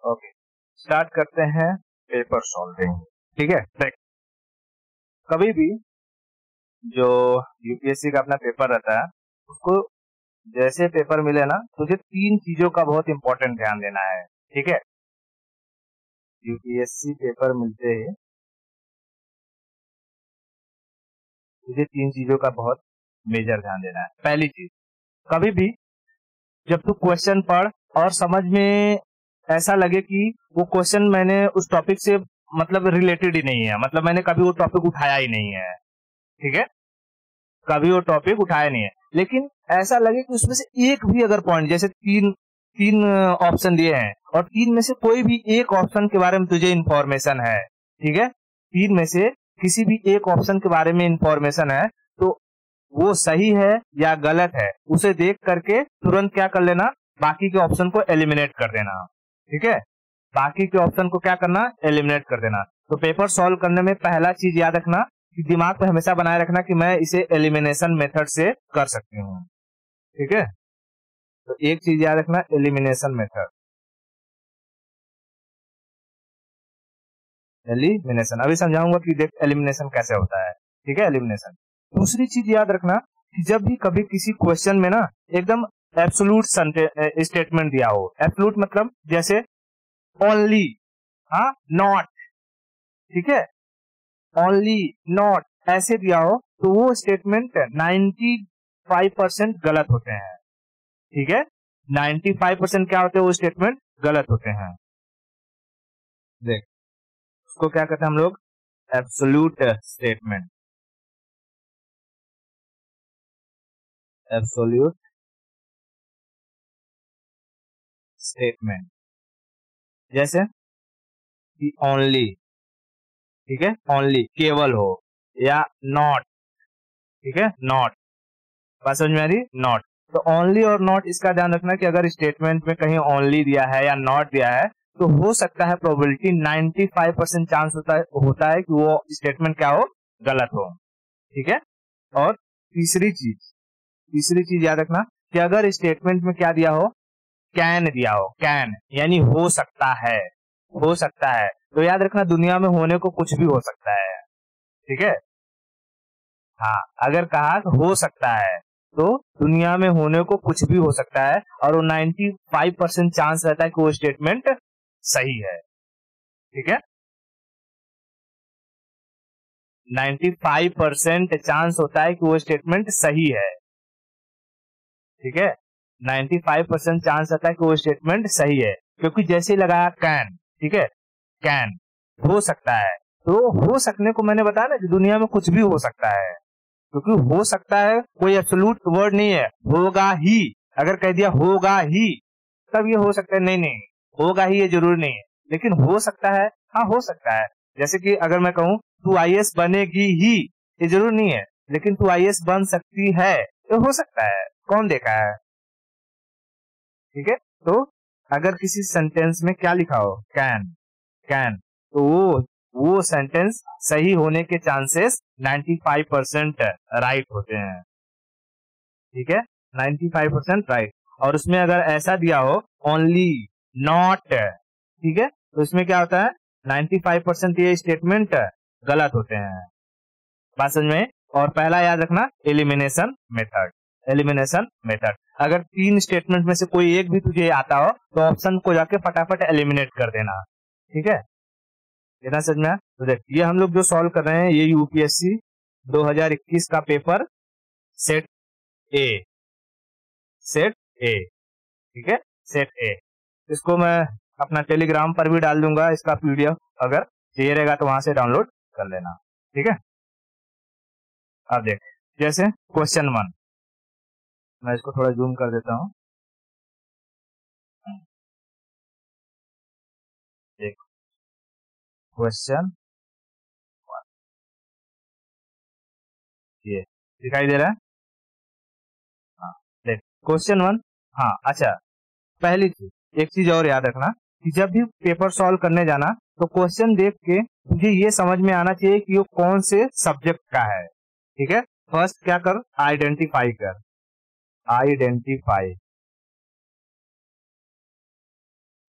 Okay, start करते हैं paper solving. ठीक है, देख कभी भी जो यूपीएससी का अपना पेपर रहता है उसको जैसे पेपर मिले ना, तुझे 3 चीजों का बहुत इंपॉर्टेंट ध्यान देना है। ठीक है, यूपीएससी पेपर मिलते ही तुझे 3 चीजों का बहुत मेजर ध्यान देना है। पहली चीज, कभी भी जब तू क्वेश्चन पढ़ और समझ में ऐसा लगे कि वो क्वेश्चन मैंने उस टॉपिक से मतलब रिलेटेड ही नहीं है, मतलब मैंने कभी वो टॉपिक उठाया ही नहीं है। ठीक है, कभी वो टॉपिक उठाया नहीं है, लेकिन ऐसा लगे कि उसमें से एक भी अगर पॉइंट, जैसे तीन तीन ऑप्शन दिए हैं और 3 में से कोई भी एक ऑप्शन के बारे में तुझे इंफॉर्मेशन है, ठीक है, 3 में से किसी भी एक ऑप्शन के बारे में इंफॉर्मेशन है, तो वो सही है या गलत है उसे देख करके तुरंत क्या कर लेना, बाकी के ऑप्शन को एलिमिनेट कर देना। ठीक है, बाकी के ऑप्शन को क्या करना, एलिमिनेट कर देना। तो पेपर सॉल्व करने में पहला चीज याद रखना कि दिमाग में हमेशा बनाए रखना कि मैं इसे एलिमिनेशन मेथड से कर सकती हूँ। ठीक है, तो एक चीज याद रखना, एलिमिनेशन मेथड। एलिमिनेशन अभी समझाऊंगा कि देख एलिमिनेशन कैसे होता है। ठीक है, एलिमिनेशन। दूसरी चीज याद रखना कि जब भी कभी किसी क्वेश्चन में ना एकदम एब्सोल्यूट स्टेटमेंट दिया हो, एब्सोल्यूट मतलब जैसे ओनली, हाँ, नॉट, ठीक है, ओनली, नॉट ऐसे दिया हो, तो वो स्टेटमेंट 95% गलत होते हैं। ठीक है, 95% क्या होते हैं, वो स्टेटमेंट गलत होते हैं। देख उसको क्या कहते हैं हम लोग, एब्सोल्यूट स्टेटमेंट। एब्सोल्यूट स्टेटमेंट जैसे कि ओनली, ठीक है, ओनली केवल हो, या नॉट, ठीक है, नॉट, बात समझ में आ रही, नॉट। तो ओनली और नॉट, इसका ध्यान रखना कि अगर स्टेटमेंट में कहीं ओनली दिया है या नॉट दिया है तो हो सकता है, प्रोबेबिलिटी 95% चांस होता है कि वो स्टेटमेंट क्या हो, गलत हो। ठीक है, और तीसरी चीज याद रखना कि अगर स्टेटमेंट में क्या दिया हो, कैन दिया हो, कैन यानी हो सकता है, हो सकता है, तो याद रखना दुनिया में होने को कुछ भी हो सकता है। ठीक है, हाँ, अगर कहा हो सकता है तो दुनिया में होने को कुछ भी हो सकता है, और वो 95% चांस रहता है कि वो स्टेटमेंट सही है। ठीक है, 95% चांस होता है कि वो स्टेटमेंट सही है। ठीक है, 95% चांस रहता है कि वो स्टेटमेंट सही है, क्योंकि जैसे ही लगाया कैन, ठीक है, कैन, हो सकता है, तो हो सकने को मैंने बताया ना कि दुनिया में कुछ भी हो सकता है, क्योंकि हो सकता है कोई एब्सोल्यूट वर्ड नहीं है। होगा ही, अगर कह दिया होगा ही तब ये हो सकता है, नहीं नहीं, होगा ही ये जरूरी नहीं है, लेकिन हो सकता है, हाँ हो सकता है। जैसे कि अगर मैं कहूँ तू आईएएस बनेगी ही, ये जरूर नहीं है, लेकिन तू आईएएस बन सकती है, तो हो सकता है, कौन देखा है। ठीक है, तो अगर किसी सेंटेंस में क्या लिखा हो, कैन, कैन, तो वो सेंटेंस सही होने के चांसेस 95% राइट होते हैं। ठीक है, 95% राइट। और उसमें अगर ऐसा दिया हो ओनली, नॉट, ठीक है, तो इसमें क्या होता है, 95% ये स्टेटमेंट गलत होते हैं। बात समझ में। और पहला याद रखना, एलिमिनेशन मेथड। एलिमिनेशन मेथड, अगर 3 स्टेटमेंट में से कोई एक भी तुझे आता हो तो ऑप्शन को जाके फटाफट एलिमिनेट कर देना। ठीक है, इतना समझ में। तो देख ये हम लोग जो सॉल्व कर रहे हैं, ये यूपीएससी 2021 का पेपर सेट ए, सेट ए, ठीक है, सेट ए। इसको मैं अपना टेलीग्राम पर भी डाल दूंगा, इसका पीडीएफ अगर चाहिए रहेगा तो वहां से डाउनलोड कर लेना। ठीक है, अब देख जैसे क्वेश्चन 1, मैं इसको थोड़ा जूम कर देता हूँ। देख क्वेश्चन 1, ये दिखाई दे रहा है, हाँ, देख क्वेश्चन 1। हाँ अच्छा, पहली चीज, एक चीज और याद रखना कि जब भी पेपर सॉल्व करने जाना तो क्वेश्चन देख के तुझे ये समझ में आना चाहिए कि वो कौन से सब्जेक्ट का है। ठीक है, फर्स्ट क्या कर, आइडेंटिफाई कर, आइडेंटिफाई,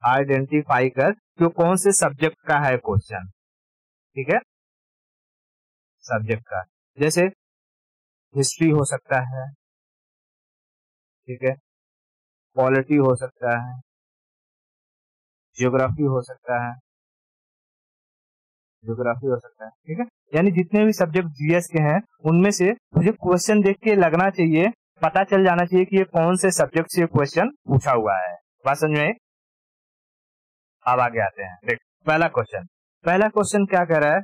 आइडेंटिफाई कर कि कौन से सब्जेक्ट का है क्वेश्चन, ठीक है, सब्जेक्ट का, जैसे हिस्ट्री हो सकता है, ठीक है, पॉलिटी हो सकता है, ज्योग्राफी हो सकता है, ज्योग्राफी हो सकता है, ठीक है, यानी जितने भी सब्जेक्ट जीएस के हैं उनमें से मुझे क्वेश्चन देख के लगना चाहिए, पता चल जाना चाहिए कि ये कौन से सब्जेक्ट से क्वेश्चन पूछा हुआ है। बात समझ में? अब आगे आते हैं, देख पहला क्वेश्चन क्या कह रहा है,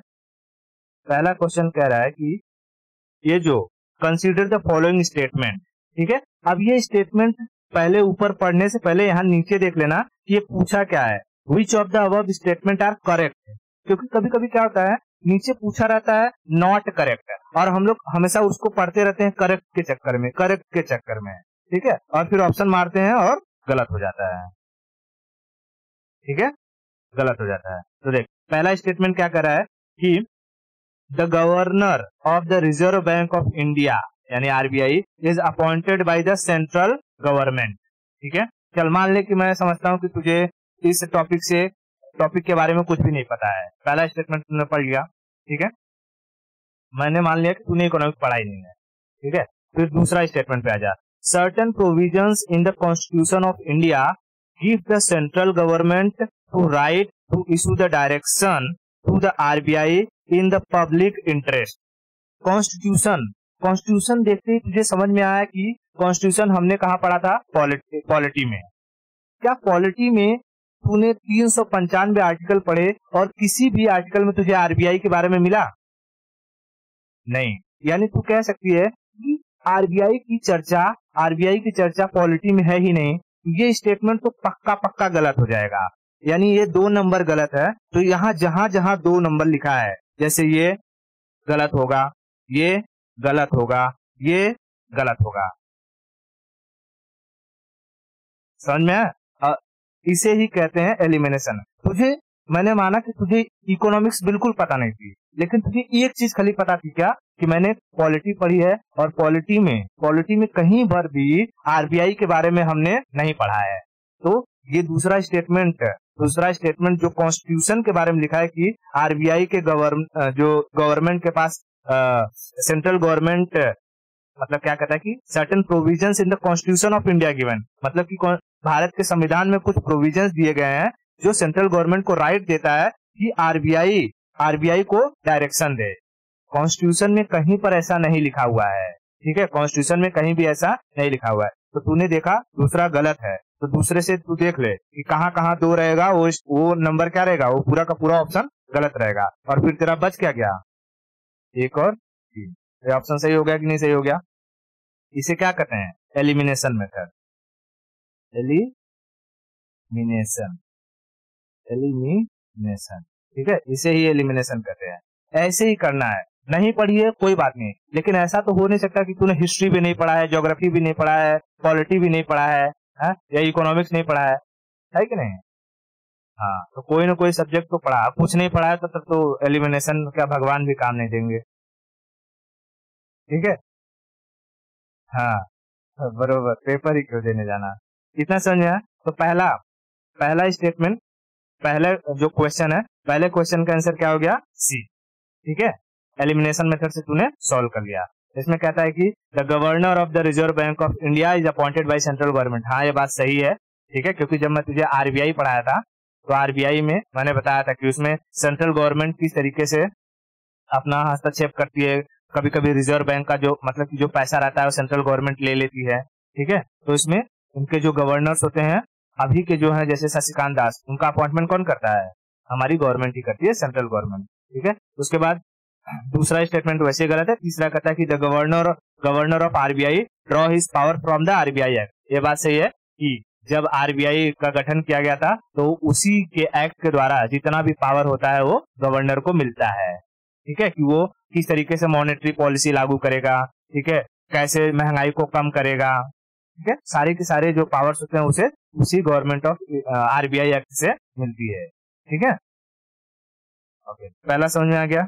पहला क्वेश्चन कह रहा है कि ये जो कंसीडर द फॉलोइंग स्टेटमेंट, ठीक है, अब ये स्टेटमेंट पहले ऊपर पढ़ने से पहले यहाँ नीचे देख लेना कि ये पूछा क्या है, which of the above statement are correct, क्योंकि कभी कभी क्या होता है नीचे पूछा रहता है नॉट करेक्ट और हम लोग हमेशा उसको पढ़ते रहते हैं करेक्ट के चक्कर में, ठीक है, और फिर ऑप्शन मारते हैं और गलत हो जाता है, ठीक है, गलत हो जाता है। तो देख पहला स्टेटमेंट क्या कर रहा है कि the governor of the Reserve Bank of India यानी RBI is appointed by the central government, ठीक है, चल मान ले कि मैं समझता हूँ कि तुझे इस टॉपिक के बारे में कुछ भी नहीं पता है, पहला स्टेटमेंट तुमने पढ़ लिया, ठीक है, मैंने मान लिया कि तूने इकोनॉमिक्स पढ़ाई नहीं है, ठीक है, फिर दूसरा स्टेटमेंट पे आ जा, certain provisions in the constitution of India give the central government to right to issue the direction to the RBI in the public interest. Constitution देखते ही तुझे समझ में आया कि कॉन्स्टिट्यूशन हमने कहाँ पढ़ा था, पॉलिटी में। क्या पॉलिटी में तूने 395 आर्टिकल पढ़े और किसी भी आर्टिकल में तुझे आरबीआई के बारे में मिला? नहीं, यानी तू कह सकती है कि आरबीआई की चर्चा पॉलिटी में है ही नहीं, ये स्टेटमेंट तो पक्का गलत हो जाएगा, यानी ये 2 नंबर गलत है। तो यहाँ जहां जहां 2 नंबर लिखा है, जैसे ये गलत होगा, ये गलत होगा, ये गलत होगा, समझ में आया? इसे ही कहते हैं एलिमिनेशन। मैंने माना कि तुझे इकोनॉमिक्स बिल्कुल पता नहीं थी, लेकिन तुझे एक चीज खाली पता थी, क्या कि मैंने पॉलिटी पढ़ी है और पॉलिटी में कहीं पर भी आरबीआई के बारे में हमने नहीं पढ़ा है। तो ये दूसरा स्टेटमेंट जो कॉन्स्टिट्यूशन के बारे में लिखा है कि आरबीआई के गवर्नमेंट के पास सेंट्रल गवर्नमेंट मतलब क्या कहता है कि certain provisions in the constitution of India given, मतलब कि भारत के संविधान में कुछ प्रोविजंस दिए गए हैं जो सेंट्रल गवर्नमेंट को राइट देता है कि आरबीआई को डायरेक्शन दे। कॉन्स्टिट्यूशन में कहीं पर ऐसा नहीं लिखा हुआ है, ठीक है, कॉन्स्टिट्यूशन में कहीं भी ऐसा नहीं लिखा हुआ है। तो तूने देखा दूसरा गलत है, तो दूसरे से तू देख ले कि कहाँ कहाँ 2 रहेगा, वो नंबर क्या रहेगा, वो पूरा का पूरा ऑप्शन गलत रहेगा, और फिर तेरा बच क्या गया, 1 और 3। ये ऑप्शन सही हो गया कि नहीं सही हो गया? इसे क्या कहते हैं, एलिमिनेशन मेथड, एलिमिनेशन, ठीक है, इसे ही एलिमिनेशन कहते हैं। ऐसे ही करना है, नहीं पढ़िए कोई बात नहीं, लेकिन ऐसा तो हो नहीं सकता कि तूने हिस्ट्री भी नहीं पढ़ा है, ज्योग्राफी भी नहीं पढ़ा है, पॉलिटी भी नहीं पढ़ा है, या इकोनॉमिक्स नहीं पढ़ा है कि नहीं? हाँ, तो कोई ना कोई सब्जेक्ट तो पढ़ा, कुछ नहीं पढ़ा है तो तब तो एलिमिनेशन क्या भगवान भी काम नहीं देंगे, ठीक है, हाँ बरोबर, पेपर ही क्यों देने जाना, इतना समझ। तो पहला स्टेटमेंट, पहले जो क्वेश्चन है, पहले क्वेश्चन का आंसर क्या हो गया, सी, ठीक है, एलिमिनेशन मेथड से तूने सॉल्व कर लिया। इसमें कहता है कि the governor of the Reserve Bank of India is appointed by central government. हाँ, ये बात सही है, ठीक है, क्योंकि जब मैं तुझे आरबीआई पढ़ाया था तो आरबीआई में मैंने बताया था कि उसमें सेंट्रल गवर्नमेंट किस तरीके से अपना हस्तक्षेप करती है, कभी कभी रिजर्व बैंक का जो मतलब कि जो पैसा रहता है वो सेंट्रल गवर्नमेंट ले लेती है, ठीक है, तो इसमें उनके जो गवर्नर्स होते हैं अभी के जो है, जैसे शशिकांत दास, उनका अपॉइंटमेंट कौन करता है, हमारी गवर्नमेंट ही करती है, सेंट्रल गवर्नमेंट, ठीक है। उसके बाद दूसरा स्टेटमेंट वैसे गलत है, तीसरा कहता है कि the governor of RBI draw his power from the RBI act. ये बात सही है कि जब आरबीआई का गठन किया गया था तो उसी के एक्ट के द्वारा जितना भी पावर होता है वो गवर्नर को मिलता है, ठीक है, कि वो किस तरीके से मॉनेटरी पॉलिसी लागू करेगा, ठीक है, कैसे महंगाई को कम करेगा, ठीक है, सारे के सारे जो पावर्स होते हैं उसे उसी गवर्नमेंट ऑफ आरबीआई एक्ट से मिलती है, ठीक है। ओके, पहला समझ में आ गया,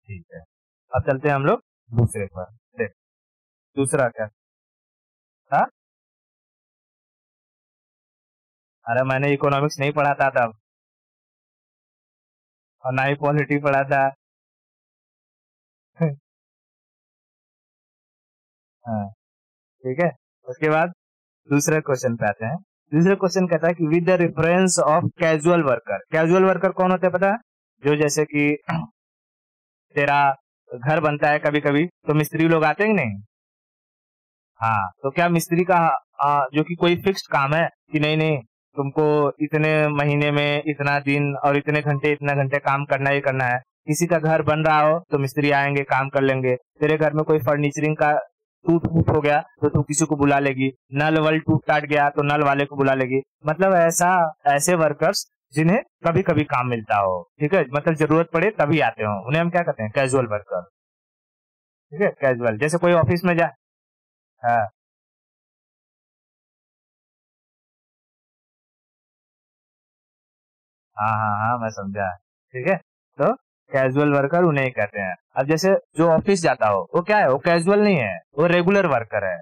ठीक है। अब चलते हैं हम लोग दूसरे पर। देख दूसरा क्या था, अरे मैंने इकोनॉमिक्स नहीं पढ़ा था तब, और ना ही पॉलिटी पढ़ा था। हाँ, ठीक है। उसके बाद दूसरे क्वेश्चन पे आते हैं। दूसरा क्वेश्चन कहता है कि with the reference of casual worker. Casual worker कौन होते हैं पता है? जो जैसे कि तेरा घर बनता है कभी कभी, तो मिस्त्री लोग आते हैं कि नहीं? हाँ, तो क्या मिस्त्री का जो कि कोई फिक्स्ड काम है कि नहीं नहीं तुमको इतने महीने में इतना दिन और इतने घंटे काम करना ही करना है। किसी का घर बन रहा हो तो मिस्त्री आएंगे, काम कर लेंगे। तेरे घर में कोई फर्नीचरिंग का टूट फूट हो गया तो तू किसी को बुला लेगी। नल वल टूट टाट गया तो नल वाले को बुला लेगी। मतलब ऐसे वर्कर्स जिन्हें कभी कभी काम मिलता हो, ठीक है, मतलब जरूरत पड़े तभी आते हो, उन्हें हम क्या कहते हैं? Casual worker. ठीक है, कैजुअल। जैसे कोई ऑफिस में जा, हाँ हाँ हाँ हाँ, मैं समझा। ठीक है, तो कैजुअल वर्कर उन्हें ही कहते हैं। अब जैसे जो ऑफिस जाता हो वो क्या है? वो कैजुअल नहीं है, वो रेगुलर वर्कर है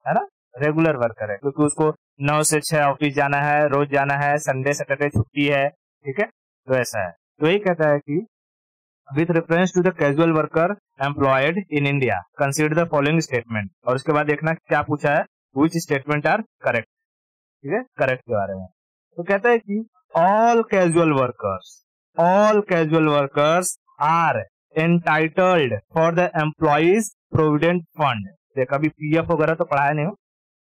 ना? रेगुलर वर्कर है, क्योंकि उसको 9 से 6 ऑफिस जाना है, रोज जाना है, संडे सैटरडे छुट्टी है। ठीक है, तो ऐसा है। तो यही कहता है कि with reference to the casual worker employed in India consider the following statement. और उसके बाद देखना क्या पूछा है, विच स्टेटमेंट आर करेक्ट। ठीक है, करेक्ट के बारे में। तो कहता है कि all casual workers, all casual workers are entitled for the employees provident fund. देख, अभी पीएफ वगैरह तो पढ़ाया नहीं हो,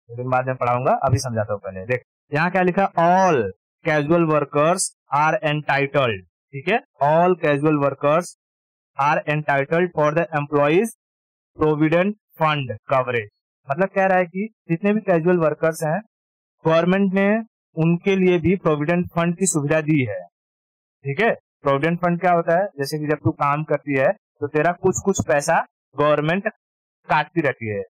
लेकिन बाद में पढ़ाऊंगा, अभी समझाता हूँ। पहले देख यहाँ क्या लिखा, all casual workers are entitled. ठीक है, all casual workers are entitled for the employees provident fund coverage. मतलब कह रहा है कि जितने भी कैजुअल वर्कर्स हैं, गवर्नमेंट ने उनके लिए भी प्रोविडेंट फंड की सुविधा दी है। ठीक है, प्रोविडेंट फंड क्या होता है? जैसे कि जब तू काम करती है तो तेरा कुछ कुछ पैसा गवर्नमेंट काटती रहती है।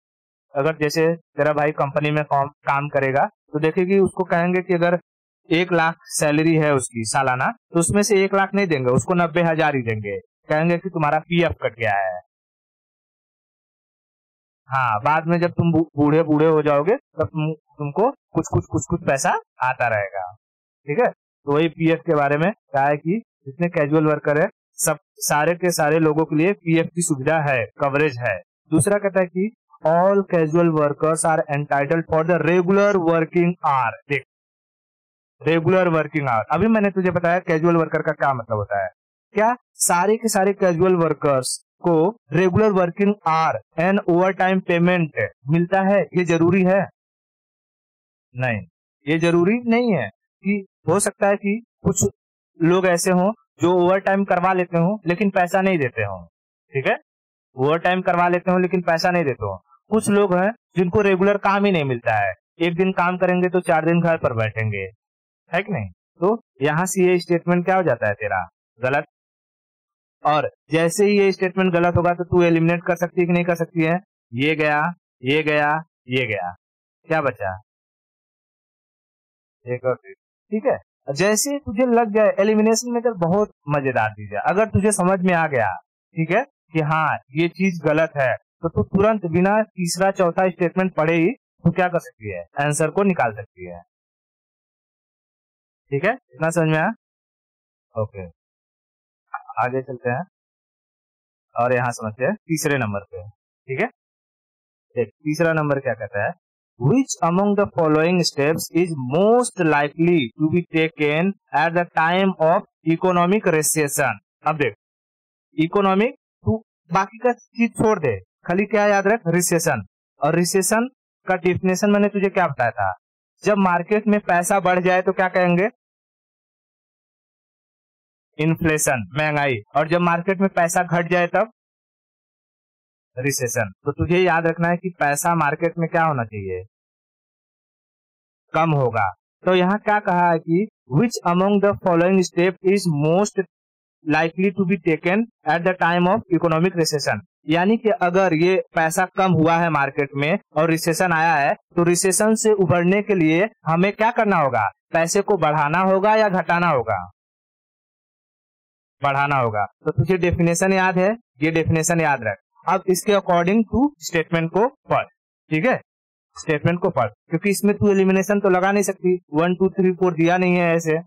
अगर जैसे तेरा भाई कंपनी में काम करेगा तो देखेगी, उसको कहेंगे कि अगर 1 लाख सैलरी है उसकी सालाना, तो उसमें से 1 लाख नहीं देंगे, उसको 90,000 ही देंगे। कहेंगे कि तुम्हारा पीएफ कट गया है। हाँ, बाद में जब तुम बूढ़े बूढ़े हो जाओगे तब तुमको कुछ कुछ पैसा आता रहेगा। ठीक है, तो वही पीएफ के बारे में कहा है कि जितने कैजुअल वर्कर है, सब सारे के सारे लोगों के लिए पीएफ की सुविधा है, कवरेज है। दूसरा कहता है कि all casual workers are entitled for the regular working hour. देख, रेगुलर वर्किंग आवर, अभी मैंने तुझे बताया कैजुअल वर्कर का क्या मतलब होता है। क्या सारे के सारे कैजुअल वर्कर्स को regular working our and over time payment मिलता है? ये जरूरी है? नहीं, ये जरूरी नहीं है। कि हो सकता है कि कुछ लोग ऐसे हों जो ओवर टाइम करवा लेते हो लेकिन पैसा नहीं देते हो। ठीक है, ओवर टाइम करवा लेते हो लेकिन पैसा नहीं देते हो। कुछ लोग हैं जिनको रेगुलर काम ही नहीं मिलता है, एक दिन काम करेंगे तो 4 दिन घर पर बैठेंगे, है कि नहीं? तो यहां से ये स्टेटमेंट क्या हो जाता है तेरा? गलत। और जैसे ही ये स्टेटमेंट गलत होगा तो तू एलिमिनेट कर सकती है कि नहीं कर सकती है? ये गया, ये गया, ये गया, क्या बचा? एक और चीज। ठीक है, जैसे ही तुझे लग जाए एलिमिनेशन मेथड बहुत मजेदार चीज है। अगर तुझे समझ में आ गया, ठीक है, कि हाँ ये चीज गलत है, तो तू तुरंत बिना तीसरा चौथा स्टेटमेंट पढ़े ही तू क्या कर सकती है? आंसर को निकाल सकती है। ठीक है, इतना समझ में आया? ओके, आगे चलते हैं और यहाँ समझते हैं तीसरे नंबर पे। ठीक है, देख तीसरा नंबर क्या कहता है, which among the following steps is most likely to be taken at the time of economic recession. अब देख, इकोनॉमिक तू बाकी का चीज छोड़ दे, खाली क्या याद रख? रिसेशन। और रिसेशन का डिफिनेशन मैंने तुझे क्या बताया था? जब मार्केट में पैसा बढ़ जाए तो क्या कहेंगे? इन्फ्लेशन, महंगाई। और जब मार्केट में पैसा घट जाए तब रिसेशन। तो तुझे याद रखना है कि पैसा मार्केट में क्या होना चाहिए? कम होगा। तो यहाँ क्या कहा है कि which among the following step is most likely to be taken at the time of economic recession. यानी कि अगर ये पैसा कम हुआ है मार्केट में और रिसेशन आया है, तो रिसेशन से उभरने के लिए हमें क्या करना होगा? पैसे को बढ़ाना होगा या घटाना होगा? बढ़ाना होगा। तो तुझे डेफिनेशन याद है, ये डेफिनेशन याद रख। अब इसके अकॉर्डिंग टू स्टेटमेंट को पढ़। ठीक है, स्टेटमेंट को पढ़, क्योंकि इसमें तू एलिमिनेशन तो लगा नहीं सकती, 1 2 3 4 दिया नहीं है ऐसे।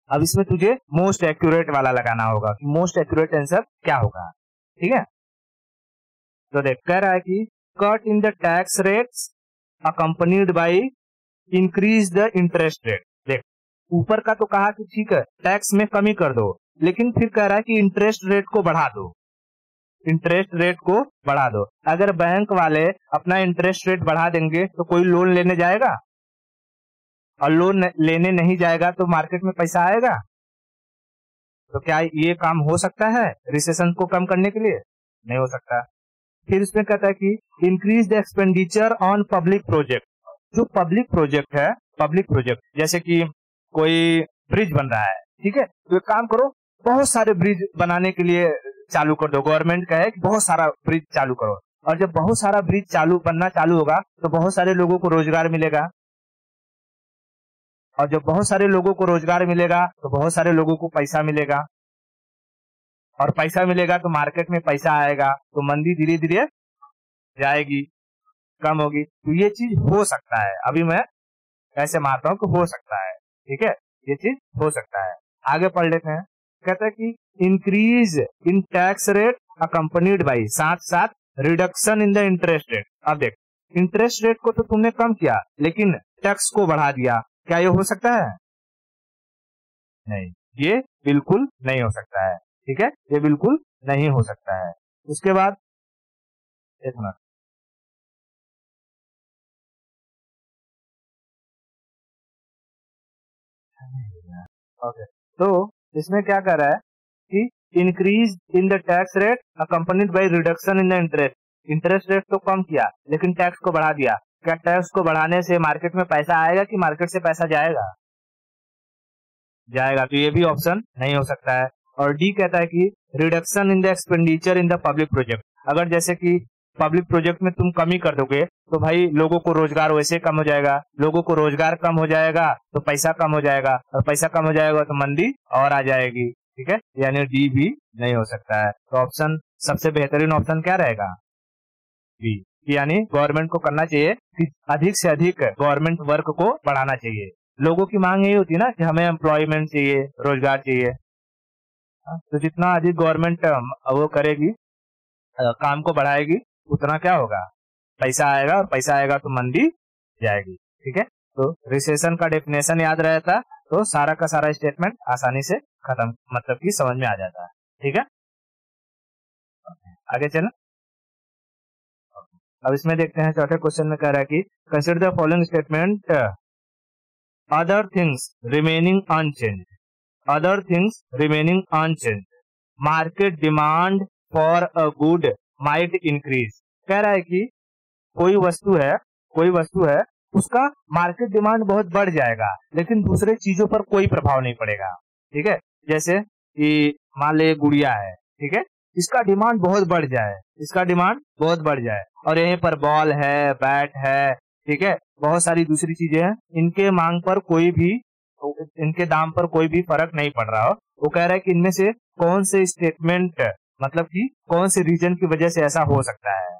अब इसमें तुझे मोस्ट एक्यूरेट वाला लगाना होगा, मोस्ट एक्यूरेट आंसर क्या होगा, ठीक है। तो देख कह रहा है कि cut in the tax rates accompanied by increase the interest rate. देख ऊपर का तो कहा कि ठीक है टैक्स में कमी कर दो, लेकिन फिर कह रहा है कि इंटरेस्ट रेट को बढ़ा दो, इंटरेस्ट रेट को बढ़ा दो। अगर बैंक वाले अपना इंटरेस्ट रेट बढ़ा देंगे तो कोई लोन लेने जाएगा, और लोन लेने नहीं जाएगा तो मार्केट में पैसा आएगा। तो क्या ये काम हो सकता है रिसेशन को कम करने के लिए? नहीं हो सकता। फिर इसमें कहता है कि increase the expenditure on public project. जो पब्लिक प्रोजेक्ट है, पब्लिक प्रोजेक्ट जैसे कि कोई ब्रिज बन रहा है, ठीक है, तो एक काम करो बहुत सारे ब्रिज बनाने के लिए चालू कर दो। गवर्नमेंट का है कि बहुत सारा ब्रिज चालू करो, और जब बहुत सारा ब्रिज बनना चालू होगा तो बहुत सारे लोगों को रोजगार मिलेगा, और जब बहुत सारे लोगों को रोजगार मिलेगा तो बहुत सारे लोगों को पैसा मिलेगा, और पैसा मिलेगा तो मार्केट में पैसा आएगा, तो मंदी धीरे धीरे जाएगी, कम होगी। तो ये चीज हो सकता है, अभी मैं ऐसे मानता हूं कि हो सकता है, ठीक है, ये चीज हो सकता है। आगे पढ़ लेते हैं। कहता है कि increase in tax rate accompanied by, साथ साथ reduction in the interest rate. अब देख इंटरेस्ट रेट को तो तुमने कम किया लेकिन टैक्स को बढ़ा दिया, क्या ये हो सकता है? नहीं, ये बिल्कुल नहीं हो सकता है, ठीक है, ये बिल्कुल नहीं हो सकता है। उसके बाद एक मिनट, ओके, तो इसमें क्या कर रहा है कि increase in the tax rate accompanied by reduction in the interest. Interest rate तो कम किया लेकिन टैक्स को बढ़ा दिया। क्या टैक्स को बढ़ाने से मार्केट में पैसा आएगा कि मार्केट से पैसा जाएगा? जाएगा। तो ये भी ऑप्शन नहीं हो सकता है। और डी कहता है कि reduction in the expenditure in the public project. अगर जैसे कि पब्लिक प्रोजेक्ट में तुम कमी कर दोगे तो भाई लोगों को रोजगार वैसे कम हो जाएगा, लोगों को रोजगार कम हो जाएगा तो पैसा कम हो जाएगा, और पैसा कम हो जाएगा तो मंदी और आ जाएगी, ठीक है, यानी डी भी नहीं हो सकता है। तो ऑप्शन सबसे बेहतरीन ऑप्शन क्या रहेगा? बी, यानी गवर्नमेंट को करना चाहिए कि अधिक से अधिक गवर्नमेंट वर्क को बढ़ाना चाहिए। लोगों की मांग यही होती है ना कि हमें एम्प्लॉयमेंट चाहिए, रोजगार चाहिए। तो जितना अधिक गवर्नमेंट वो करेगी, काम को बढ़ाएगी, उतना क्या होगा? पैसा आएगा, और पैसा आएगा तो मंदी जाएगी, ठीक है। तो रिसेशन का डेफिनेशन याद रहता तो सारा का सारा स्टेटमेंट आसानी से खत्म, मतलब कि समझ में आ जाता है, ठीक है। आगे चलो। अब इसमें देखते हैं चौथे क्वेश्चन में कह रहा है कि consider the following statement other things remaining unchange. Other things remaining unchange, market demand for a good might increase. कह रहा है कि कोई वस्तु है उसका मार्केट डिमांड बहुत बढ़ जाएगा लेकिन दूसरे चीजों पर कोई प्रभाव नहीं पड़ेगा, ठीक है। जैसे कि मान ले गुड़िया है, ठीक है, इसका डिमांड बहुत बढ़ जाए, इसका डिमांड बहुत बढ़ जाए, और यहीं पर बॉल है, बैट है, ठीक है, बहुत सारी दूसरी चीजें हैं, इनके मांग पर कोई भी, इनके दाम पर कोई भी फर्क नहीं पड़ रहा हो। वो कह रहा है कि इनमें से कौन से स्टेटमेंट, मतलब कि कौन से रीजन की वजह से ऐसा हो सकता है,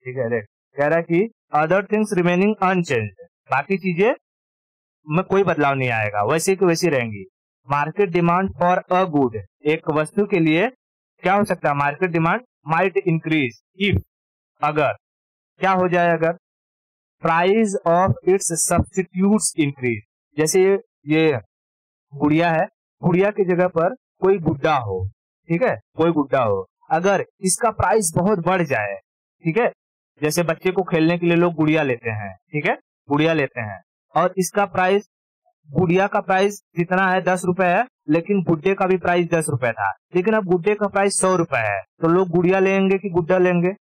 ठीक है। देख कह रहा है कि अदर थिंग्स रिमेनिंग अनचेंज्ड, बाकी चीजें में कोई बदलाव नहीं आएगा, वैसी की वैसी रहेंगी। Market demand for a good, एक वस्तु के लिए क्या हो सकता है? Market demand might increase if, अगर क्या हो जाए, अगर price of it's substitutes increase. जैसे ये गुड़िया है, गुड़िया की जगह पर कोई गुड्डा हो, ठीक है, कोई गुड्डा हो, अगर इसका प्राइस बहुत बढ़ जाए, ठीक है, जैसे बच्चे को खेलने के लिए लोग गुड़िया लेते हैं, ठीक है, गुड़िया लेते हैं, और इसका प्राइस, गुड़िया का प्राइस जितना है 10 रुपए है, लेकिन गुड्डे का भी प्राइस 10 रुपए था, लेकिन अब गुड्डे का प्राइस 100 रुपए है, तो लोग गुड़िया लेंगे कि गुड्डा लेंगे?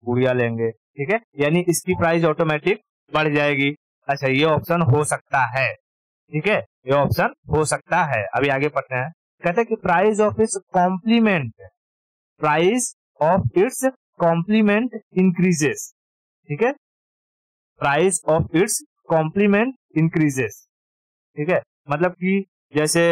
गुड़िया लेंगे, ठीक है, यानी इसकी प्राइस ऑटोमेटिक बढ़ जाएगी। अच्छा, ये ऑप्शन हो सकता है, ठीक है, ये ऑप्शन हो सकता है। अभी आगे पढ़ते हैं। कहते हैं कि price of its complement, price of its complement increases, ठीक है, price of its complement increases, ठीक है, मतलब कि जैसे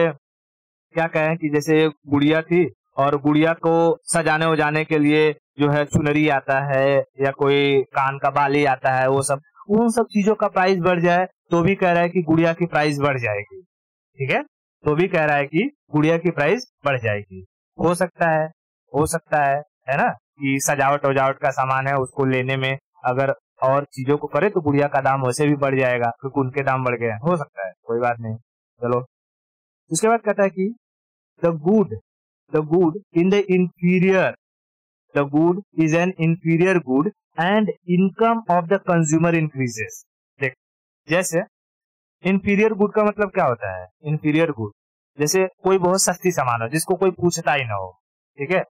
क्या कहें कि जैसे गुड़िया थी और गुड़िया को सजाने उजाने के लिए जो है चुनरी आता है या कोई कान का बाली आता है, वो सब, उन सब चीजों का प्राइस बढ़ जाए तो भी कह रहा है कि गुड़िया की प्राइस बढ़ जाएगी। ठीक है, तो भी कह रहा है कि गुड़िया की प्राइस बढ़ जाएगी। हो सकता है ना, कि सजावट वजावट का सामान है उसको लेने में अगर और चीजों को करे तो गुड़िया का दाम वैसे भी बढ़ जाएगा क्योंकि उनके दाम बढ़ गए। हो सकता है, कोई बात नहीं। चलो, उसके बाद कहता है कि the good in the inferior, the good is an inferior good and income of the consumer increases. देख, जैसे इंफीरियर गुड का मतलब क्या होता है? इंफीरियर गुड जैसे कोई बहुत सस्ती सामान हो जिसको कोई पूछता ही ना हो, ठीक है,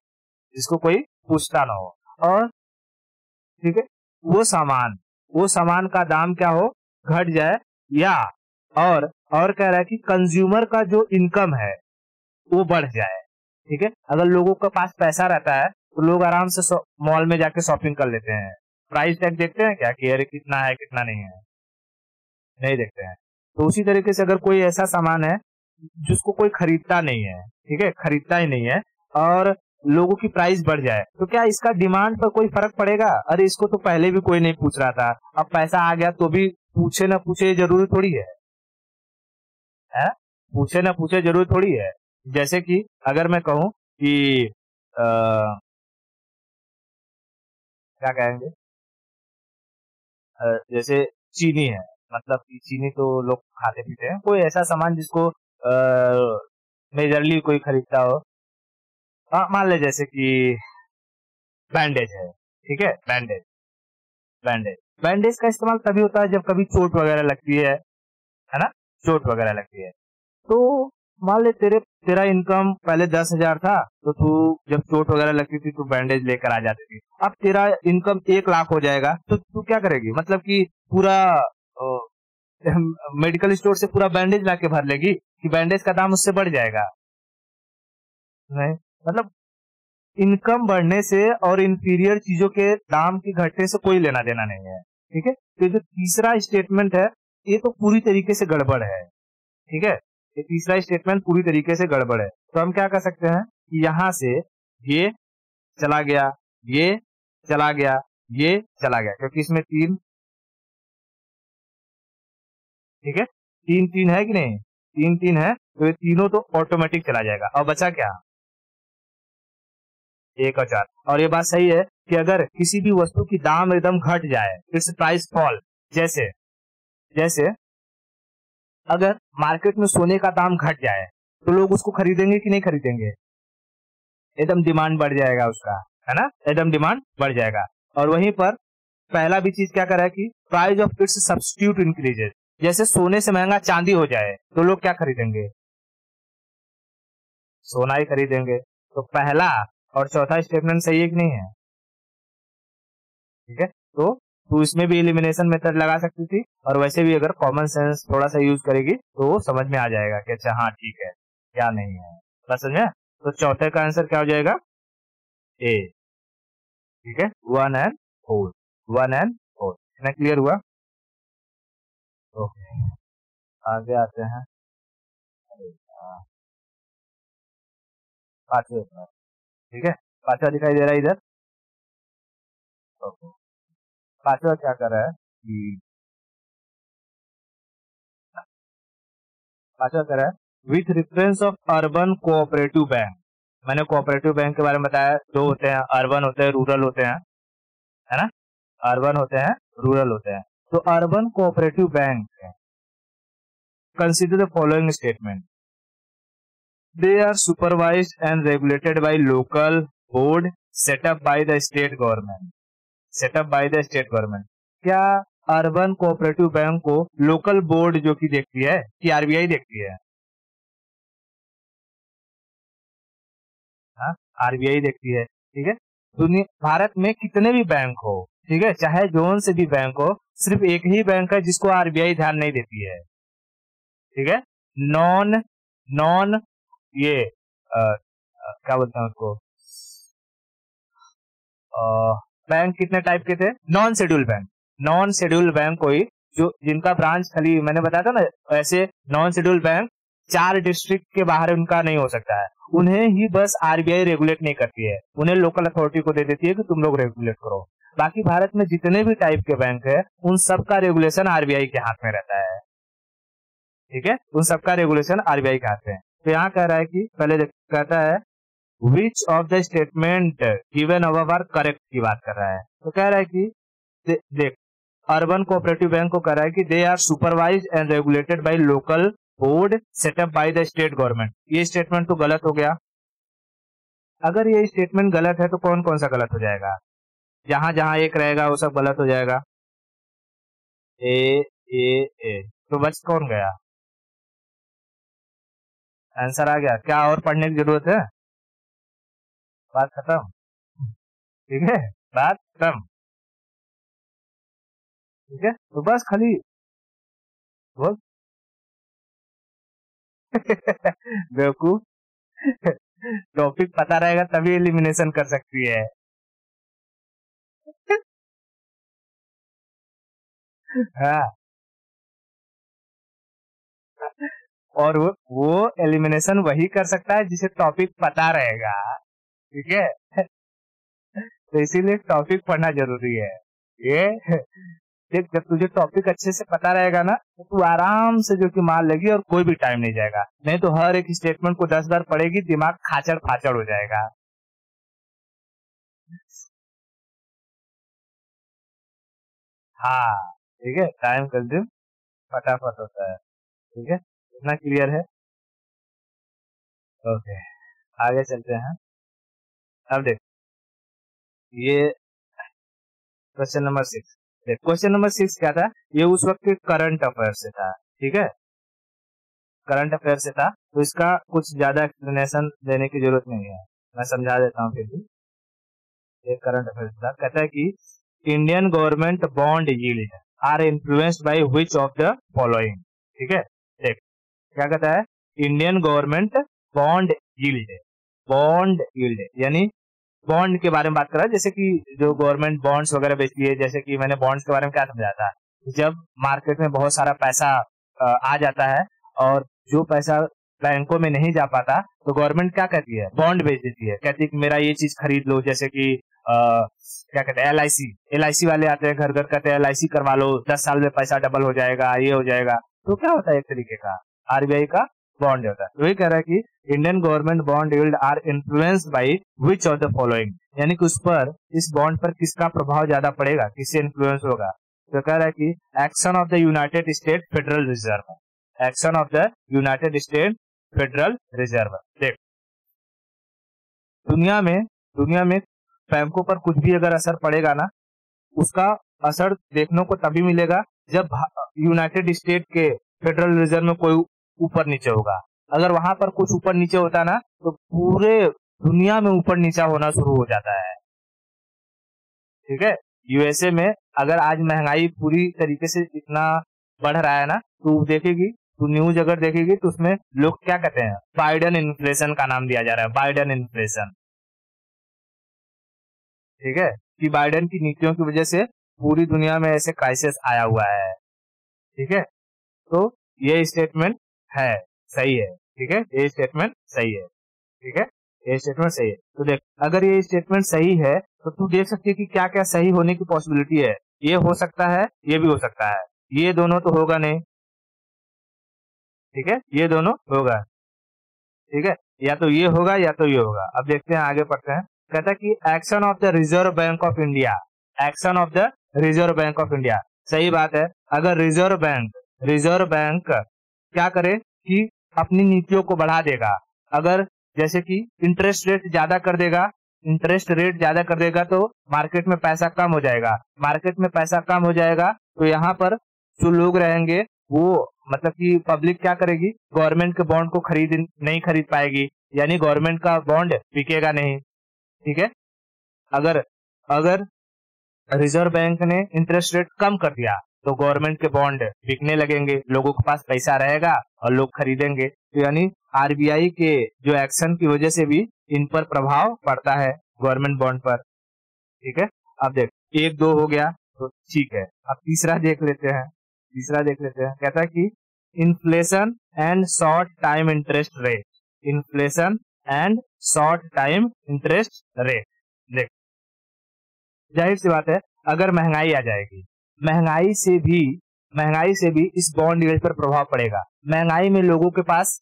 जिसको कोई पूछता ना हो, और ठीक है वो सामान का दाम क्या हो, घट जाए, या और कह रहा है कि कंज्यूमर का जो इनकम है वो बढ़ जाए। ठीक है, अगर लोगों के पास पैसा रहता है तो लोग आराम से मॉल में जाके शॉपिंग कर लेते हैं। प्राइस टैग देखते हैं क्या कि अरे कितना है कितना नहीं है, नहीं देखते हैं। तो उसी तरीके से अगर कोई ऐसा सामान है जिसको कोई खरीदता नहीं है, ठीक है, खरीदता ही नहीं है, और लोगों की प्राइस बढ़ जाए तो क्या इसका डिमांड पर कोई फर्क पड़ेगा? अरे इसको तो पहले भी कोई नहीं पूछ रहा था, अब पैसा आ गया तो भी पूछे ना पूछे जरूरी थोड़ी है, पूछे ना पूछे जरूरी थोड़ी है। जैसे कि अगर मैं कहूं कि क्या कहेंगे, जैसे चीनी है, मतलब कि चीनी तो लोग खाते पीते हैं, कोई ऐसा सामान जिसको मेजरली कोई खरीदता हो, मान ले जैसे कि बैंडेज है, ठीक है, बैंडेज का इस्तेमाल तभी होता है जब कभी चोट वगैरह लगती है ना, चोट वगैरह लगती है। तो मान ले तेरा इनकम पहले 10,000 था, तो तू जब चोट वगैरह लगती थी तो बैंडेज लेकर आ जाती थी। अब तेरा इनकम 1 लाख हो जाएगा तो तू क्या करेगी? मतलब कि पूरा मेडिकल स्टोर से पूरा बैंडेज लाके भर लेगी कि बैंडेज का दाम उससे बढ़ जाएगा? नहीं, मतलब इनकम बढ़ने से और इंफीरियर चीजों के दाम के घटने से कोई लेना देना नहीं है। ठीक है, तो जो तीसरा स्टेटमेंट है ये तो पूरी तरीके से गड़बड़ है। ठीक है, ये तीसरा स्टेटमेंट पूरी तरीके से गड़बड़ है। तो हम क्या कर सकते हैं कि यहां से ये चला गया, ये चला गया, ये चला गया, क्योंकि इसमें 3, ठीक है, 3 है कि नहीं, 3 है, तो ये तीनों तो ऑटोमेटिक चला जाएगा। और बचा क्या? 1 और 4। और ये बात सही है कि अगर किसी भी वस्तु की दाम एकदम घट जाए, इट्स प्राइस फॉल, जैसे अगर मार्केट में सोने का दाम घट जाए तो लोग उसको खरीदेंगे कि नहीं खरीदेंगे? एकदम डिमांड बढ़ जाएगा उसका, है ना, एकदम डिमांड बढ़ जाएगा। और वहीं पर पहला भी चीज क्या कर रहा है कि price of it's substitute increases, जैसे सोने से महंगा चांदी हो जाए तो लोग क्या खरीदेंगे? सोना ही खरीदेंगे। तो पहला और चौथा स्टेटमेंट सही है कि नहीं है? ठीक है, तो तू इसमें भी एलिमिनेशन मेथड लगा सकती थी, और वैसे भी अगर कॉमन सेंस थोड़ा सा यूज करेगी तो समझ में आ जाएगा कि अच्छा हाँ ठीक है क्या नहीं है, बस समझ में। तो चौथे का आंसर क्या हो जाएगा? ए। ठीक है, 1 and 4, 1 and 4। इतना क्लियर हुआ? ओके, आगे आते हैं। पांचवे पर, ठीक है, पांचवा दिखाई दे रहा है इधर। ओके, पांचवा क्या कर रहा है कि पांचवा कर रहा है with reference of urban cooperative bank. मैंने कोऑपरेटिव बैंक के बारे में बताया, 2 होते हैं, अर्बन होते हैं, रूरल होते हैं, है ना, अर्बन होते हैं, रूरल होते हैं। तो urban cooperative bank, consider the following statement, they are supervised and regulated by local board set up by the state government, set up by the state government. क्या अर्बन कोऑपरेटिव बैंक को लोकल बोर्ड जो कि देखती है कि आरबीआई देखती है? RBI देखती है। ठीक है, दुनिया भारत में कितने भी बैंक हो, ठीक है, चाहे जोन से भी बैंक हो, सिर्फ एक ही बैंक है जिसको आरबीआई ध्यान नहीं देती है। ठीक है, नॉन नॉन ये क्या बोलते हैं उसको, बैंक कितने टाइप के थे? Non schedule bank, non schedule bank कोई जो जिनका ब्रांच खाली, मैंने बताया था ना, ऐसे नॉन शेड्यूल बैंक 4 डिस्ट्रिक्ट के बाहर उनका नहीं हो सकता है। उन्हें ही बस आरबीआई रेगुलेट नहीं करती है, उन्हें लोकल अथॉरिटी को दे देती है कि तुम लोग रेगुलेट करो। बाकी भारत में जितने भी टाइप के बैंक है उन सब का रेगुलेशन आरबीआई के हाथ में रहता है, ठीक है, उन सब का रेगुलेशन आरबीआई के हाथ में। तो यहाँ कह रहा है कि पहले कहता है which of the statement given above are correct की बात कर रहा है। तो कह रहा है कि देख अर्बन कोऑपरेटिव बैंक को कह रहा है कि they are supervise and regulated by local board set up by the state government. ये स्टेटमेंट तो गलत हो गया। अगर ये स्टेटमेंट गलत है तो कौन कौन सा गलत हो जाएगा? जहां जहां एक रहेगा वो सब गलत हो जाएगा। ए ए ए तो बच कौन गया? आंसर आ गया। क्या और पढ़ने की जरूरत है? बात खत्म, ठीक है, बात खत्म, ठीक है। तो बस खाली बोल बेवकूफ, टॉपिक पता रहेगा तभी एलिमिनेशन कर सकती है। हाँ, और वो एलिमिनेशन वही कर सकता है जिसे टॉपिक पता रहेगा, ठीक है। तो इसीलिए टॉपिक पढ़ना जरूरी है। ये देख, जब तुझे टॉपिक अच्छे से पता रहेगा ना तो तू आराम से जो कि मान लेगी और कोई भी टाइम नहीं जाएगा। नहीं तो हर एक स्टेटमेंट को 10 बार पढ़ेगी, दिमाग खाचड़ फाचड़ हो जाएगा। हाँ, ठीक है, टाइम कंज्यूम फटाफट होता है, ठीक है, इतना क्लियर है। ओके, आगे चलते हैं। अब देख ये क्वेश्चन नंबर 6। देख क्वेश्चन नंबर 6 क्या था? ये उस वक्त के करंट अफेयर से था, ठीक है, करंट अफेयर से था। तो इसका कुछ ज्यादा एक्सप्लेनेशन देने की जरूरत नहीं है, मैं समझा देता हूँ फिर भी। ये करंट अफेयर से था, कहता है कि Indian government bond yield are influenced by which of the following, ठीक है। देख क्या कहता है, Indian government bond yield, bond yield यानी बॉन्ड के बारे में बात कर रहा है, जैसे कि जो गवर्नमेंट बॉन्ड्स वगैरह बेचती है। जैसे कि मैंने बॉन्ड्स के बारे में क्या समझाया था, जब मार्केट में बहुत सारा पैसा आ जाता है और जो पैसा बैंकों में नहीं जा पाता तो गवर्नमेंट क्या कहती है, बॉन्ड बेच देती है, कहती है कि मेरा ये चीज खरीद लो। जैसे कि क्या कहते हैं, एलआईसी वाले आते हैं घर घर, कहते हैं एलआईसी करवा लो, 10 साल में पैसा डबल हो जाएगा, ये हो जाएगा। तो क्या होता है, एक तरीके का आरबीआई का बॉन्ड होता है। तो ये कह रहा है कि Indian government bond yield are influenced by which of the following, यानी कि उस पर, इस बॉन्ड पर किसका प्रभाव ज्यादा पड़ेगा, किससे इन्फ्लुएंस होगा। तो कह रहा है कि action of the United state federal reserve, action of the United state federal reserve. देख दुनिया में बैंकों पर कुछ भी अगर असर पड़ेगा ना, उसका असर देखने को तभी मिलेगा जब यूनाइटेड स्टेट के फेडरल रिजर्व में कोई ऊपर नीचे होगा। अगर वहां पर कुछ ऊपर नीचे होता ना तो पूरे दुनिया में ऊपर नीचा होना शुरू हो जाता है, ठीक है। यूएसए में अगर आज महंगाई पूरी तरीके से इतना बढ़ रहा है ना, तो देखेगी, तो न्यूज अगर देखेगी तो उसमें लोग क्या कहते हैं, बाइडेन इन्फ्लेशन का नाम दिया जा रहा है, बाइडेन इन्फ्लेशन, ठीक है, कि बाइडेन की नीतियों की वजह से पूरी दुनिया में ऐसे क्राइसिस आया हुआ है, ठीक है। तो ये स्टेटमेंट है, सही है, ठीक है, ये स्टेटमेंट सही है, ठीक है, ये स्टेटमेंट सही है। तो देख अगर ये स्टेटमेंट सही है तो तू देख सकती है कि क्या क्या सही होने की पॉसिबिलिटी है। ये हो सकता है, ये भी हो सकता है, ये दोनों तो होगा नहीं, ठीक है, ये दोनों होगा, ठीक है, या तो ये होगा या तो ये होगा। अब देखते हैं, आगे पढ़ते हैं। कहता है कि action of the Reserve Bank of India, action of the Reserve Bank of India, सही बात है। अगर रिजर्व बैंक क्या करे कि अपनी नीतियों को बढ़ा देगा, अगर जैसे कि इंटरेस्ट रेट ज्यादा कर देगा, इंटरेस्ट रेट ज्यादा कर देगा तो मार्केट में पैसा कम हो जाएगा, मार्केट में पैसा कम हो जाएगा तो यहाँ पर जो लोग रहेंगे वो, मतलब कि पब्लिक क्या करेगी, गवर्नमेंट के बॉन्ड को नहीं खरीद पाएगी, यानी गवर्नमेंट का बॉन्ड बिकेगा नहीं, ठीक है। अगर अगर रिजर्व बैंक ने इंटरेस्ट रेट कम कर दिया तो गवर्नमेंट के बॉन्ड बिकने लगेंगे, लोगों के पास पैसा रहेगा और लोग खरीदेंगे। तो यानी आरबीआई के जो एक्शन की वजह से भी इन पर प्रभाव पड़ता है, गवर्नमेंट बॉन्ड पर, ठीक है। अब देख 1-2 हो गया तो ठीक है, अब तीसरा देख लेते हैं, कहता है कि inflation and short time interest rate, inflation and short time interest rate. देख, जाहिर सी बात है, अगर महंगाई आ जाएगी, महंगाई से भी इस बॉन्ड यील्ड पर प्रभाव पड़ेगा। महंगाई में लोगों के पास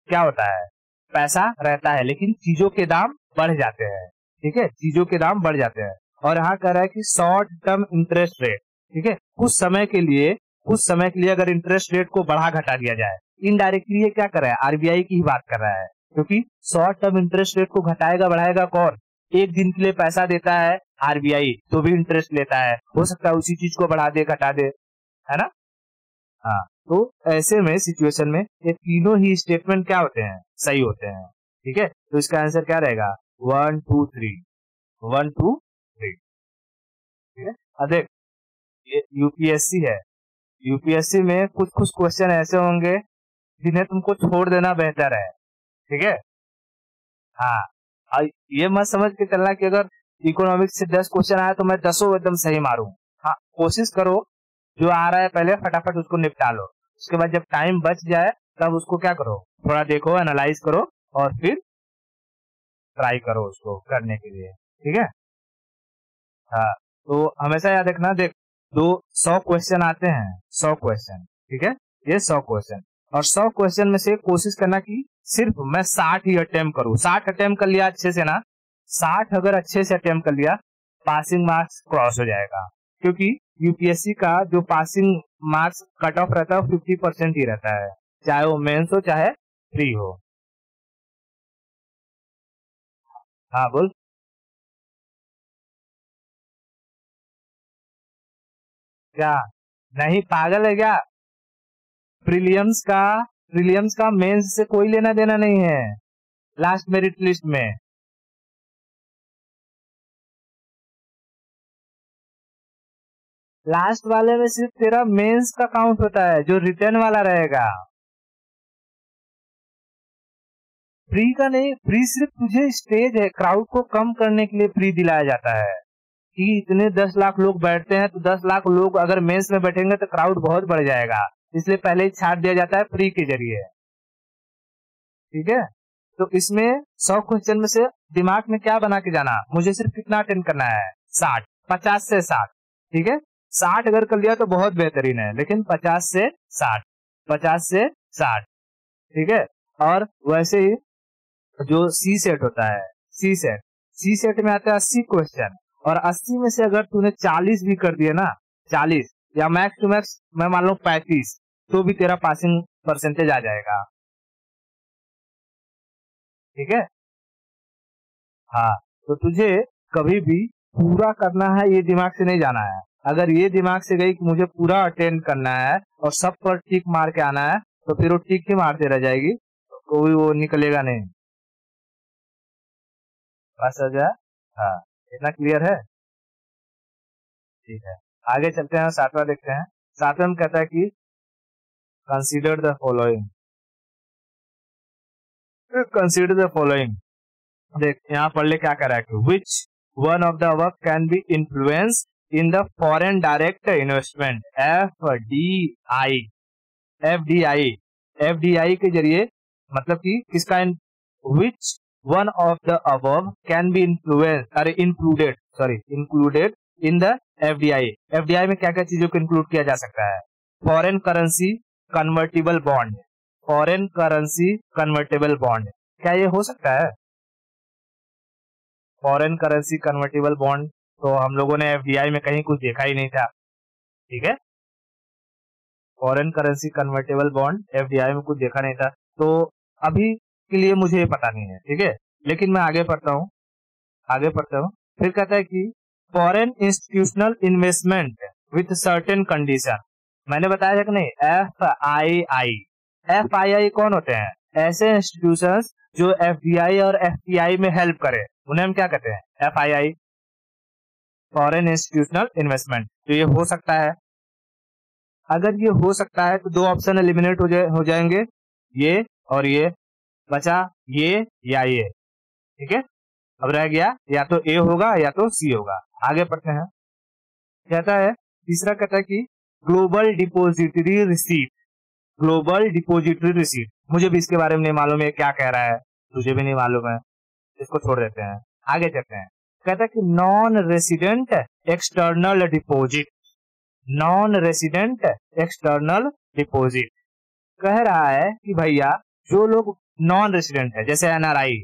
क्या होता है, पैसा रहता है, लेकिन चीजों के दाम बढ़ जाते हैं। ठीक है, चीजों के दाम बढ़ जाते हैं। और यहाँ कह रहा है कि शॉर्ट टर्म इंटरेस्ट रेट, ठीक है, कुछ समय के लिए अगर इंटरेस्ट रेट को बढ़ा घटा दिया जाए, इनडायरेक्टली ये क्या कर रहा है, आरबीआई की ही बात कर रहा है, क्योंकि शॉर्ट टर्म इंटरेस्ट रेट को घटाएगा बढ़ाएगा कौन, एक दिन के लिए पैसा देता है आरबीआई तो भी इंटरेस्ट लेता है, हो सकता है उसी चीज को बढ़ा दे घटा दे, है ना। हाँ, तो ऐसे में सिचुएशन में ये तीनों ही स्टेटमेंट क्या होते हैं, सही होते हैं। ठीक है, तो इसका आंसर क्या रहेगा, 1 2 3, 1 2 3। ठीक है, अब देख, ये यूपीएससी है, यूपीएससी में कुछ क्वेश्चन ऐसे होंगे जिन्हें तुमको छोड़ देना बेहतर है। ठीक है, हाँ, और ये मत समझ के चलना कि अगर इकोनॉमिक्स से 10 क्वेश्चन आया तो मैं 10 एकदम सही मारूं। हाँ, कोशिश करो जो आ रहा है पहले फटाफट उसको निपटा लो, उसके बाद जब टाइम बच जाए तब उसको क्या करो, थोड़ा देखो, एनालाइज करो और फिर ट्राई करो उसको करने के लिए। ठीक है, हाँ, तो हमेशा याद रखना, देख 100 क्वेश्चन आते हैं, 100 क्वेश्चन, ठीक है, ये 100 क्वेश्चन, और 100 क्वेश्चन में से कोशिश करना कि सिर्फ मैं 60 ही अटेम्प्ट करूं। 60 अटेम्प्ट कर लिया अच्छे से ना, 60 अगर अच्छे से अटेम्प्ट कर लिया, पासिंग मार्क्स क्रॉस हो जाएगा, क्योंकि यूपीएससी का जो पासिंग मार्क्स कट ऑफ रहता है 50% ही रहता है, चाहे वो मेंस हो चाहे प्री हो। हाँ बोल, क्या नहीं पागल है क्या, प्रीलियम्स का मेंस से कोई लेना देना नहीं है लास्ट मेरिट लिस्ट में। लास्ट वाले में सिर्फ तेरा मेंस का काउंट होता है, जो रिटर्न वाला रहेगा, प्री का नहीं। प्री सिर्फ तुझे स्टेज है, क्राउड को कम करने के लिए प्री दिलाया जाता है कि इतने 10 लाख लोग बैठते हैं तो 10 लाख लोग अगर मेंस में बैठेंगे तो क्राउड बहुत बढ़ जाएगा, इसलिए पहले ही छाट दिया जाता है प्री के जरिए। ठीक है, तो इसमें 100 क्वेश्चन में से दिमाग में क्या बना के जाना, मुझे सिर्फ कितना अटेंड करना है, 60, 50 से 60। ठीक है, 60 अगर कर लिया तो बहुत बेहतरीन है, लेकिन 50 से 60, 50 से 60। ठीक है, और वैसे ही जो सी सेट होता है, सी सेट में आता है 80 क्वेश्चन, और 80 में से अगर तूने 40 भी कर दिए ना, 40 या मैक्स टू मैक्स मैं मान लो 35, तो भी तेरा पासिंग परसेंटेज आ जाएगा। ठीक है, हाँ, तो तुझे कभी भी पूरा करना है ये दिमाग से नहीं जाना है। अगर ये दिमाग से गई कि मुझे पूरा अटेंड करना है और सब पर टिक मार के आना है, तो फिर वो टिक ही मारते रह जाएगी, तो कोई वो निकलेगा नहीं। बस हो जाए, हाँ, इतना क्लियर है। ठीक है, आगे चलते हैं, 7वां देखते हैं। 7वां में कहता है कि कंसीडर द फॉलोइंग, देख यहाँ पढ़ ले क्या कर रहा है, विच one of the above can be influence in the foreign direct investment, FDI के जरिए, मतलब कि किसका, विच one of the above can be included in the FDI में क्या क्या चीजों को इंक्लूड किया जा सकता है, foreign currency convertible bond, foreign currency convertible bond, क्या ये हो सकता है, फॉरेन करेंसी कन्वर्टेबल बॉन्ड, तो हम लोगों ने एफडीआई में कहीं कुछ देखा ही नहीं था। ठीक है, foreign currency convertible bond FDI में कुछ देखा नहीं था, तो अभी के लिए मुझे ये पता नहीं है। ठीक है, लेकिन मैं आगे पढ़ता हूँ, फिर कहता है कि foreign institutional investment with certain condition, मैंने बताया था कि नहीं, एफआईआई कौन होते हैं, ऐसे इंस्टीट्यूशंस जो एफडीआई और एफपीआई में हेल्प करे, उन्हें हम क्या कहते हैं, एफआईआई, फॉरेन इंस्टीट्यूशनल इन्वेस्टमेंट। तो ये हो सकता है, अगर ये हो सकता है तो 2 ऑप्शन एलिमिनेट हो जाएंगे, ये और ये, बचा ये या ये। ठीक है, अब रह गया या तो ए होगा या तो सी होगा। आगे पढ़ते हैं, कहता है तीसरा, कहता है कि ग्लोबल डिपोजिटरी रिसीट, मुझे भी इसके बारे में नहीं मालूम है क्या कह रहा है। तुझे भी नहीं मालूम है, इसको छोड़ देते हैं, आगे चलते हैं। कहता है कि non resident external deposit, non resident external deposit कह रहा है कि भैया जो लोग नॉन रेसिडेंट है, जैसे एनआरआई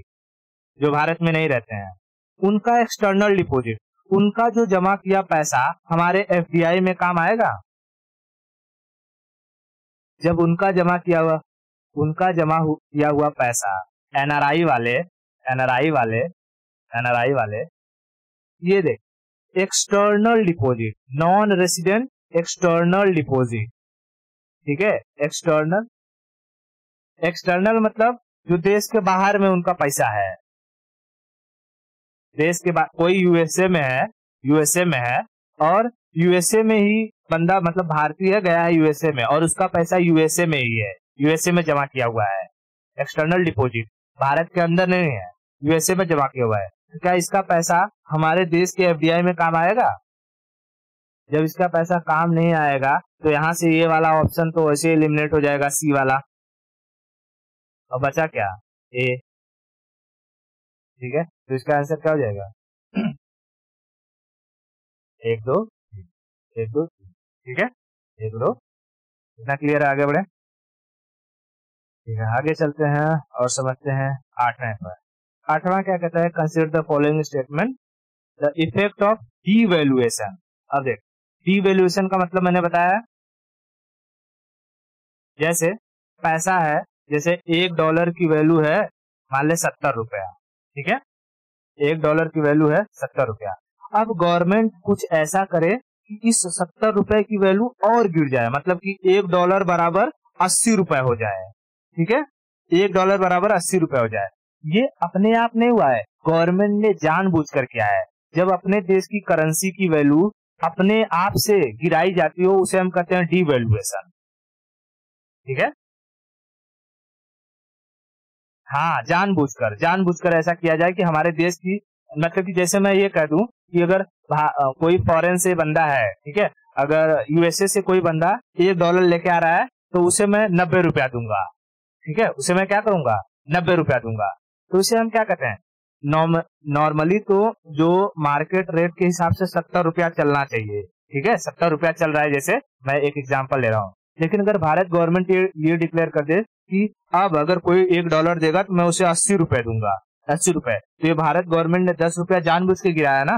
जो भारत में नहीं रहते हैं, उनका एक्सटर्नल डिपॉजिट, उनका जो जमा किया पैसा हमारे एफडीआई में काम आएगा। जब उनका जमा किया हुआ पैसा एनआरआई वाले ये देख, external deposit, non resident external deposit, ठीक है। एक्सटर्नल मतलब जो देश के बाहर में उनका पैसा है, देश के बाहर, कोई यूएसए में है और यूएसए में ही बंदा, मतलब भारतीय गया है यूएसए में और उसका पैसा यूएसए में ही है, यूएसए में जमा किया हुआ है। एक्सटर्नल डिपॉजिट भारत के अंदर नहीं है, यूएसए में जमा किया हुआ है। तो क्या इसका पैसा हमारे देश के एफडीआई में काम आएगा? जब इसका पैसा काम नहीं आएगा तो यहाँ से ये वाला ऑप्शन तो वैसे एलिमिनेट हो जाएगा, सी वाला, और बचा क्या? ए, ठीक है। तो इसका आंसर क्या हो जाएगा? 1 2 1 2 ठीक है, 1 2। इतना क्लियर है? आगे बढ़े, ठीक है, आगे चलते हैं और समझते हैं 8वां पर। 8वां क्या कहता है? Consider the following statement, the effect of devaluation. अब देख, डीवैल्यूएशन का मतलब मैंने बताया, जैसे पैसा है, जैसे $1 की वैल्यू है मान ले 70 रुपया, ठीक है, $1 की वैल्यू है 70 रुपया। अब गवर्नमेंट कुछ ऐसा करे कि इस 70 रुपए की वैल्यू और गिर जाए, मतलब कि $1 बराबर 80 रुपए हो जाए, ठीक है, $1 बराबर 80 रुपए हो जाए। ये अपने आप नहीं हुआ है, गवर्नमेंट ने जानबूझ कर किया है। जब अपने देश की करेंसी की वैल्यू अपने आप से गिराई जाती हो, उसे हम कहते हैं डीवैल्यूएशन, ठीक है। हाँ, जानबूझकर ऐसा किया जाए कि हमारे देश की, मतलब कि जैसे मैं ये कह दूं कि अगर कोई फॉरेन से बंदा है, ठीक है, अगर यूएसए से कोई बंदा $1 लेके आ रहा है तो उसे मैं 90 रुपया दूंगा, ठीक है, उसे मैं क्या करूंगा? 90 रुपया दूंगा। तो उसे हम क्या कहते हैं? नॉर्मली तो जो मार्केट रेट के हिसाब से 70 रुपया चलना चाहिए, ठीक है, 70 रुपया चल रहा है, जैसे मैं एक एग्जांपल ले रहा हूँ। लेकिन अगर भारत गवर्नमेंट ये डिक्लेयर कर दे कि अब अगर कोई $1 देगा तो मैं उसे 80 रुपए दूंगा, 80 रुपए, तो ये भारत गवर्नमेंट ने 10 रुपया जानबूझ के गिराया ना।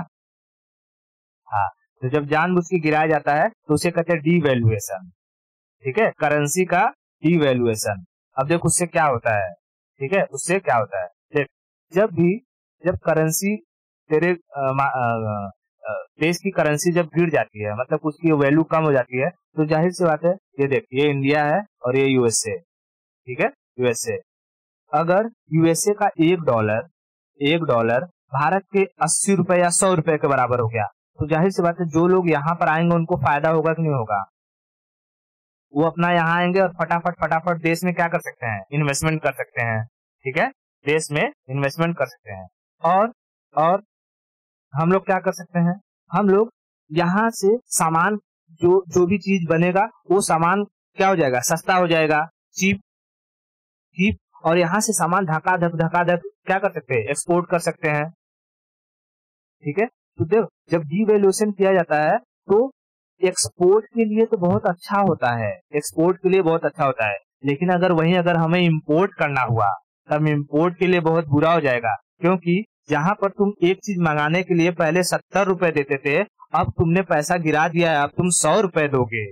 हाँ, तो जब जानबूझ के गिराया जाता है तो उसे कहते हैं डीवैल्यूएशन, ठीक है, करेंसी का डीवैल्यूएशन। अब देख उससे क्या होता है, ठीक है, उससे क्या होता है, देख, जब करेंसी तेरे देश की करेंसी जब गिर जाती है, मतलब उसकी वैल्यू कम हो जाती है, तो जाहिर सी बात है, ये देख, ये इंडिया है और ये यूएसए, ठीक है, यूएसए। अगर यूएसए का $1 भारत के 80 रुपए या 100 रुपए के बराबर हो गया, तो जाहिर सी बात है जो लोग यहाँ पर आएंगे उनको फायदा होगा कि नहीं होगा? वो अपना यहाँ आएंगे और फटाफट देश में क्या कर सकते हैं? इन्वेस्टमेंट कर सकते हैं, ठीक है, देश में इन्वेस्टमेंट कर सकते हैं। और हम लोग क्या कर सकते हैं? हम लोग यहाँ से सामान, जो भी चीज बनेगा वो सामान क्या हो जाएगा? सस्ता हो जाएगा, चीप, और यहाँ से सामान धका-धक क्या कर सकते हैं? एक्सपोर्ट कर सकते हैं, ठीक है। तो देखो, जब डीवैल्यूएशन किया जाता है तो एक्सपोर्ट के लिए तो बहुत अच्छा होता है, एक्सपोर्ट के लिए बहुत अच्छा होता है, लेकिन अगर हमें इंपोर्ट करना हुआ तब इंपोर्ट के लिए बहुत बुरा हो जाएगा, क्योंकि जहां पर तुम एक चीज मंगाने के लिए पहले 70 रुपए देते थे, अब तुमने पैसा गिरा दिया है, अब तुम 100 रुपए दोगे,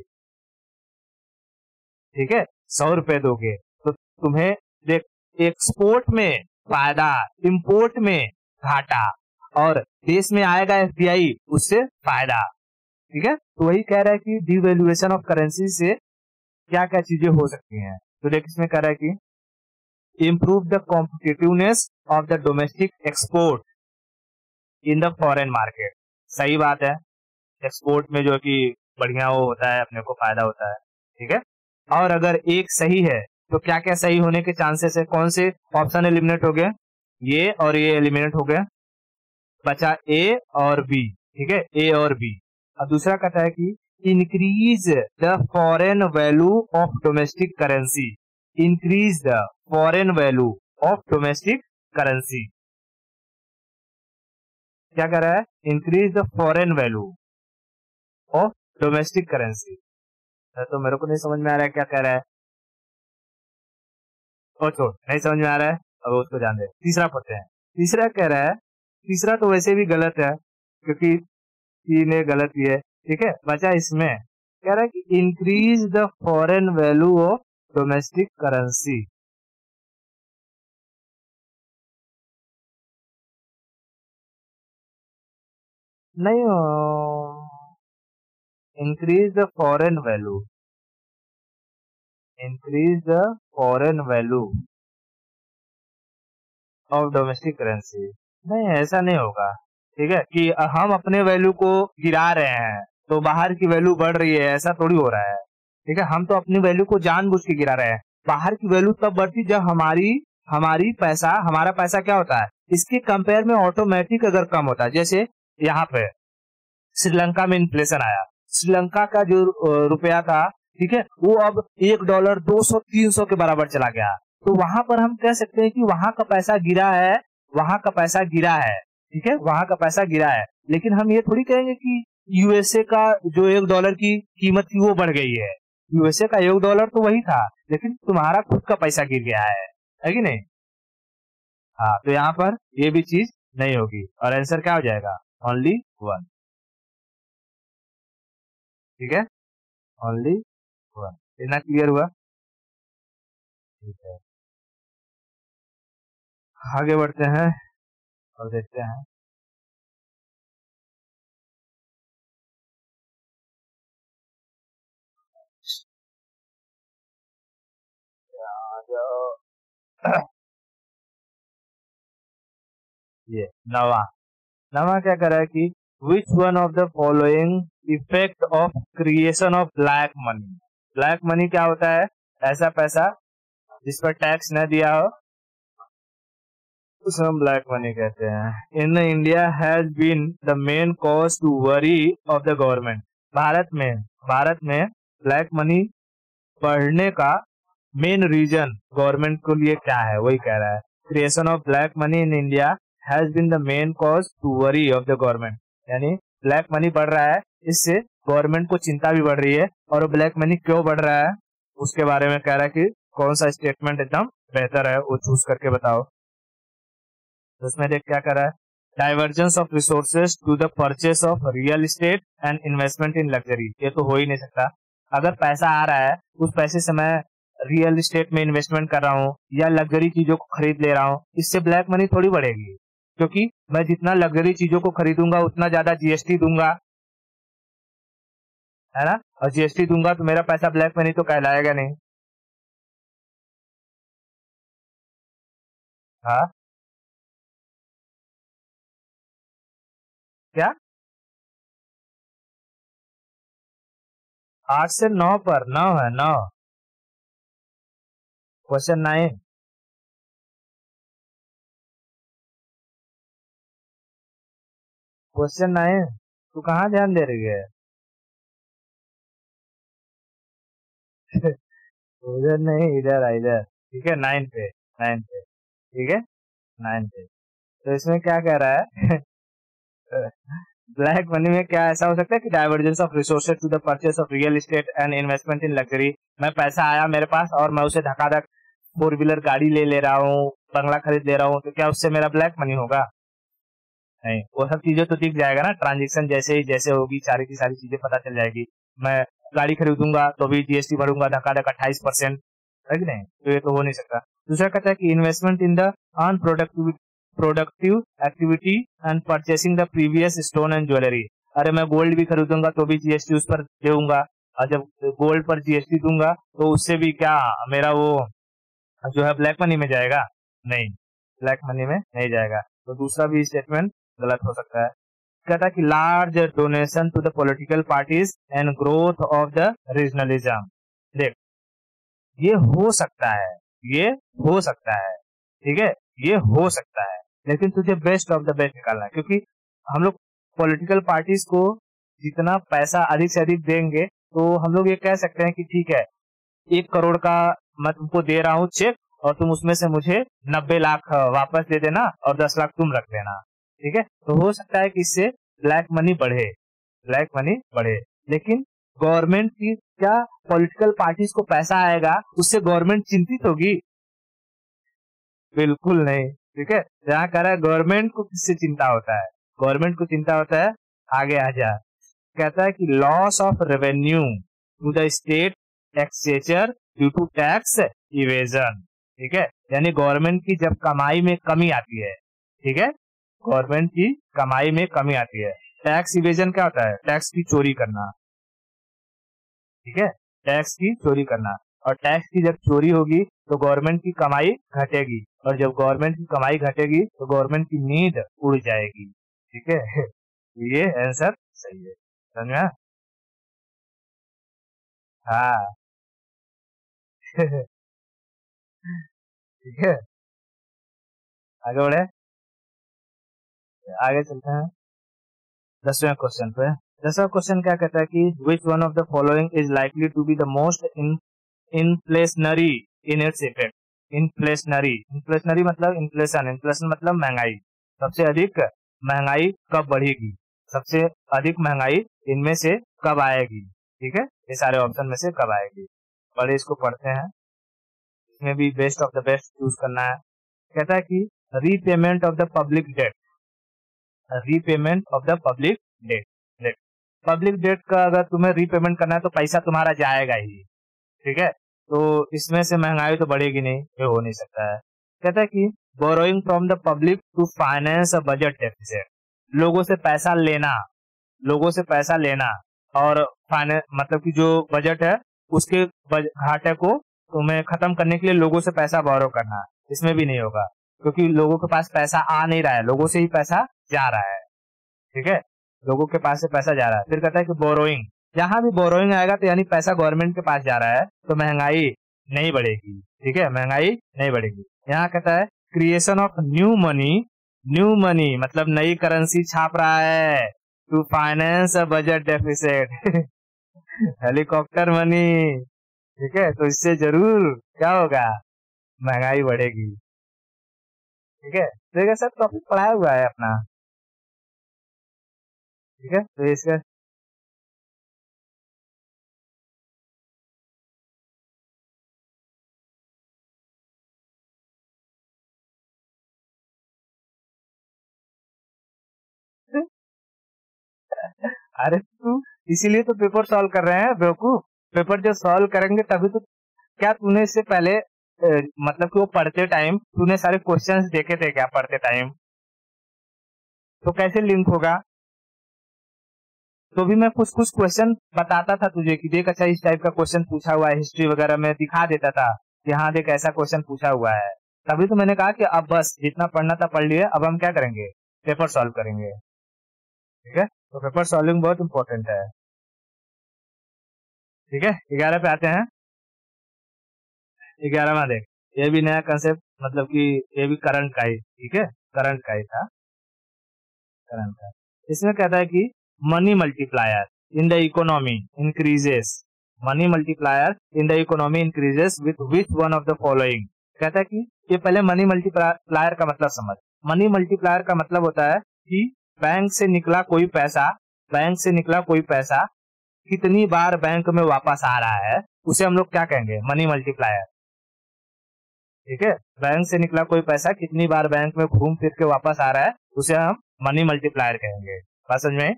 ठीक है, 100 रुपए दोगे, तो तुम्हें देख, एक्सपोर्ट में फायदा, इंपोर्ट में घाटा, और देश में आएगा एफडीआई, उससे फायदा, ठीक है। तो वही कह रहा है कि डिवैल्यूएशन ऑफ करेंसी से क्या क्या चीजें हो सकती हैं। तो देख, इसमें कह रहा है कि improve the competitiveness of the domestic export in the foreign market। सही बात है, एक्सपोर्ट में जो कि बढ़िया वो होता है, अपने को फायदा होता है, ठीक है। और अगर एक सही है तो क्या क्या सही होने के चांसेस है? कौन से ऑप्शन एलिमिनेट हो गए? ये और ये एलिमिनेट हो गए, बचा ए और बी, ठीक है, ए और बी। अब दूसरा कहता है कि increase the foreign value of domestic currency, increase the foreign value of domestic currency. क्या कर रहा है? Increase the foreign value of domestic currency. तो मेरे को नहीं समझ में आ रहा है क्या कह रहा है, तो नहीं समझ में आ रहा है, अब उसको जान दे। तीसरा पढ़ते हैं। तीसरा कह रहा है, तीसरा तो वैसे भी गलत है क्योंकि तीन गलत ही है, ठीक है। बचा इसमें कह रहा है कि increase the foreign value of domestic currency. नहीं, increase the foreign value, increase the foreign value of domestic currency. नहीं, ऐसा नहीं होगा, ठीक है, कि हम अपने वैल्यू को गिरा रहे हैं तो बाहर की वैल्यू बढ़ रही है, ऐसा थोड़ी हो रहा है, ठीक है। हम तो अपनी वैल्यू को जानबूझ के गिरा रहे हैं। बाहर की वैल्यू तब बढ़ती जब हमारा पैसा क्या होता है, इसके कंपेयर में ऑटोमेटिक अगर कम होता है। जैसे यहाँ पे श्रीलंका में इन्फ्लेशन आया, श्रीलंका का जो रुपया था, ठीक है, वो अब $1 200-300 के बराबर चला गया। तो वहां पर हम कह सकते हैं कि वहां का पैसा गिरा है, वहां का पैसा गिरा है, ठीक है, वहां का पैसा गिरा है। लेकिन हम ये थोड़ी कहेंगे कि यूएसए का जो $1 की कीमत थी वो बढ़ गई है। यूएसए का $1 तो वही था, लेकिन तुम्हारा खुद का पैसा गिर गया है कि नहीं? हाँ, तो यहाँ पर ये भी चीज नहीं होगी और आंसर क्या हो जाएगा? ओनली 1, ठीक है, ओनली 1। इतना क्लियर हुआ? ठीक है, आगे बढ़ते हैं और देखते हैं। ये नवा नवा क्या कर रहा है कि which one of the following effect of creation of black money. Black money क्या होता है? ऐसा पैसा जिस पर टैक्स न दिया हो, उसे हम ब्लैक मनी कहते हैं। In India has been the main cause to worry of the government. Bharat में ब्लैक मनी बढ़ने का मेन रीजन गवर्नमेंट के लिए क्या है, वही कह रहा है। Creation of black money in India has been the main cause to worry of the government. यानी ब्लैक मनी बढ़ रहा है, इससे गवर्नमेंट को चिंता भी बढ़ रही है। और ब्लैक मनी क्यों बढ़ रहा है उसके बारे में कह रहा है कि कौन सा स्टेटमेंट एकदम बेहतर है वो चूज करके बताओ। तो उसमें देख क्या कर रहा है, divergence of resources to the purchase of real estate and investment in luxury. ये तो हो ही नहीं सकता। अगर पैसा आ रहा है उस पैसे से मैं रियल एस्टेट में इन्वेस्टमेंट कर रहा हूँ या लग्जरी चीजों को खरीद ले रहा हूँ, इससे ब्लैक मनी थोड़ी बढ़ेगी, क्योंकि मैं जितना लग्जरी चीजों को खरीदूंगा उतना ज्यादा जीएसटी दूंगा, है ना, और जीएसटी दूंगा तो मेरा पैसा ब्लैक मनी तो कहलाएगा नहीं। हाँ, क्या 8 से 9 पर 9 है, 9। क्वेश्चन 9। क्वेश्चन 9 तू कहाँ ध्यान दे रही है? उधर नहीं, इधर इधर, ठीक है, 9 पे, 9 पे, ठीक है, 9 पे। तो इसमें क्या कह रहा है ब्लैक मनी में क्या ऐसा हो सकता है कि divergence of resources to the purchase of real estate and investment in luxury. मैं पैसा आया मेरे पास और मैं उसे धकाधक 4 व्हीलर गाड़ी ले रहा हूँ, बंगला खरीद ले रहा हूँ, तो क्या उससे मेरा ब्लैक मनी होगा? नहीं, वो सब चीजें तो दिख जाएगा ना, ट्रांजेक्शन जैसे ही जैसे होगी सारी की सारी चीजें पता चल जाएगी। मैं गाड़ी खरीदूंगा तो भी जीएसटी भरूंगा धकाधक 28%, है कि नहीं? तो ये तो हो नहीं सकता। दूसरा कहता है कि investment in the productive activity and purchasing the previous stone and jewellery. अरे मैं गोल्ड भी खरीदूंगा तो भी जीएसटी उस पर दूंगा, और जब गोल्ड पर जीएसटी दूंगा तो उससे भी क्या मेरा वो जो है ब्लैक मनी में जाएगा? नहीं, ब्लैक मनी में नहीं जाएगा। तो दूसरा भी स्टेटमेंट गलत हो सकता है। कहता है कि large donation to the political parties and growth of the regionalism. देख, ये हो सकता है, ये हो सकता है, ठीक है, ये हो सकता है, लेकिन तुझे बेस्ट ऑफ द बेस्ट निकालना है। क्योंकि हम लोग पॉलिटिकल पार्टीज को जितना पैसा अधिक से अधिक देंगे तो हम लोग ये कह सकते हैं कि ठीक है, 1 करोड़ का मैं तुमको दे रहा हूँ चेक और तुम उसमें से मुझे 90 लाख वापस दे देना और 10 लाख तुम रख लेना, ठीक है। तो हो सकता है कि इससे ब्लैक मनी बढ़े, लेकिन गवर्नमेंट की क्या पॉलिटिकल पार्टीज को पैसा आएगा उससे गवर्नमेंट चिंतित होगी? बिल्कुल नहीं, ठीक है। जहाँ कह रहा है गवर्नमेंट को किससे चिंता होता है, गवर्नमेंट को चिंता होता है, आगे आ जा, कहता है कि loss of revenue to the state exchequer due to tax evasion, ठीक है। यानी गवर्नमेंट की जब कमाई में कमी आती है, ठीक है, गवर्नमेंट की कमाई में कमी आती है। टैक्स इवेजन क्या होता है? टैक्स की चोरी करना, ठीक है, टैक्स की चोरी करना। और टैक्स की जब चोरी होगी तो गवर्नमेंट की कमाई घटेगी, और जब गवर्नमेंट की कमाई घटेगी तो गवर्नमेंट की नींद उड़ जाएगी, ठीक है। ये आंसर सही है, समझ में? हाँ ठीक है, आगे बढ़े, आगे चलते हैं 10वें क्वेश्चन पे। 10वां क्वेश्चन क्या कहता है कि which one of the following is likely to be the most inflationary in its effect. Inflationary मतलब इन्फ्लेशन मतलब महंगाई। सबसे अधिक महंगाई कब बढ़ेगी, सबसे अधिक महंगाई इनमें से कब आएगी, ठीक है, ये सारे ऑप्शन में से कब आएगी। पहले इसको पढ़ते हैं, इसमें भी best of the best choose करना है। कहता है कि repayment of the public debt, repayment of the public debt, public debt का अगर तुम्हें रीपेमेंट करना है तो पैसा तुम्हारा जाएगा ही, ठीक है। तो इसमें से महंगाई तो बढ़ेगी नहीं, ये हो नहीं सकता है। कहता है कि borrowing from the public to finance a budget deficit, लोगों से पैसा लेना और फाइनेंस मतलब कि जो बजट है उसके घाटे को तुम्हें खत्म करने के लिए लोगों से पैसा बोरो करना, इसमें भी नहीं होगा, क्योंकि लोगों के पास पैसा आ नहीं रहा है, लोगों से ही पैसा जा रहा है, ठीक है, लोगों के पास से पैसा जा रहा है। फिर कहता है कि बोरोइंग, जहां भी बोरोइंग आएगा तो यानी पैसा गवर्नमेंट के पास जा रहा है, तो महंगाई नहीं बढ़ेगी, ठीक है, महंगाई नहीं बढ़ेगी। यहाँ कहता है क्रिएशन ऑफ न्यू मनी मतलब नई करेंसी छाप रहा है to finance a budget deficit helicopter money, ठीक है, तो इससे जरूर क्या होगा, महंगाई बढ़ेगी, ठीक है। तो ये सब टॉपिक पढ़ाया हुआ है अपना, ठीक है। तो इसका अरे तू इसीलिए तो पेपर सॉल्व कर रहे हैं बेवकूफ, पेपर जब सॉल्व करेंगे तभी तो। क्या तूने इससे पहले मतलब कि वो पढ़ते टाइम तूने सारे क्वेश्चंस देखे थे क्या पढ़ते टाइम? तो कैसे लिंक होगा? तो भी मैं कुछ कुछ क्वेश्चन बताता था तुझे कि देख अच्छा इस टाइप का क्वेश्चन पूछा हुआ है, हिस्ट्री वगैरह में दिखा देता था कि हाँ देख ऐसा क्वेश्चन पूछा हुआ है। तभी तो मैंने कहा कि अब बस जितना पढ़ना था पढ़ लिया, अब हम क्या करेंगे, पेपर सॉल्व करेंगे, ठीक है। तो पेपर सॉल्विंग बहुत इंपॉर्टेंट है, ठीक है। 11 पे आते हैं। 11 में देख, ये भी नया कंसेप्ट मतलब कि ये भी करंट का ही, ठीक है, करंट का ही था, करंट का। इसमें कहता है कि money multiplier in the economy increases, money multiplier in the economy increases with which one of the following. कहता है कि ये पहले मनी मल्टीप्लायर का मतलब समझ। मनी मल्टीप्लायर का मतलब होता है कि बैंक से निकला कोई पैसा, बैंक से निकला कोई पैसा कितनी बार बैंक में वापस आ रहा है, उसे हम लोग क्या कहेंगे, मनी मल्टीप्लायर, ठीक है। बैंक से निकला कोई पैसा कितनी बार बैंक में घूम फिर के वापस आ रहा है, उसे हम मनी मल्टीप्लायर कहेंगे, बात समझ में?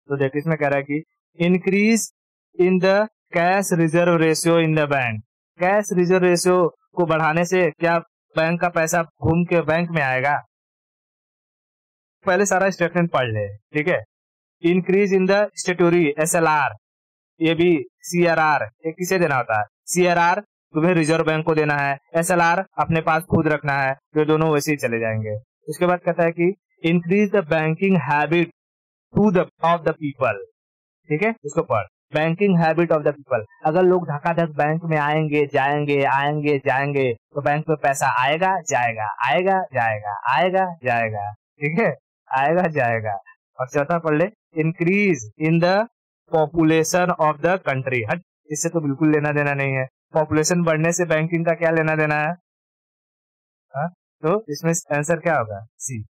तो देखिए इसमें कह रहा है कि increase in the cash reserve ratio in the bank, cash reserve ratio को बढ़ाने से क्या बैंक का पैसा घूम के बैंक में आएगा? पहले सारा स्टेटमेंट पढ़ ले, ठीक है। इंक्रीज इन द स्टेटोरी SLR, ये भी CRR, ये किसे देना होता है, CRR तुम्हें रिजर्व बैंक को देना है, SLR अपने पास खुद रखना है, तो दोनों वैसे ही चले जाएंगे। उसके बाद कहता है कि increase the banking habit to the of the people, ठीक है, इसको पढ़, banking habit of the people. अगर लोग धकाधक बैंक में आएंगे जाएंगे तो बैंक में पैसा आएगा जाएगा, आएगा जाएगा, आएगा जाएगा, ठीक है, आएगा जाएगा। और चौथा पढ़ ले, increase in the population of the country, हट इससे तो बिल्कुल लेना देना नहीं है। पॉपुलेशन बढ़ने से बैंकिंग का क्या लेना देना है? हाँ? तो इसमें आंसर क्या होगा? सी।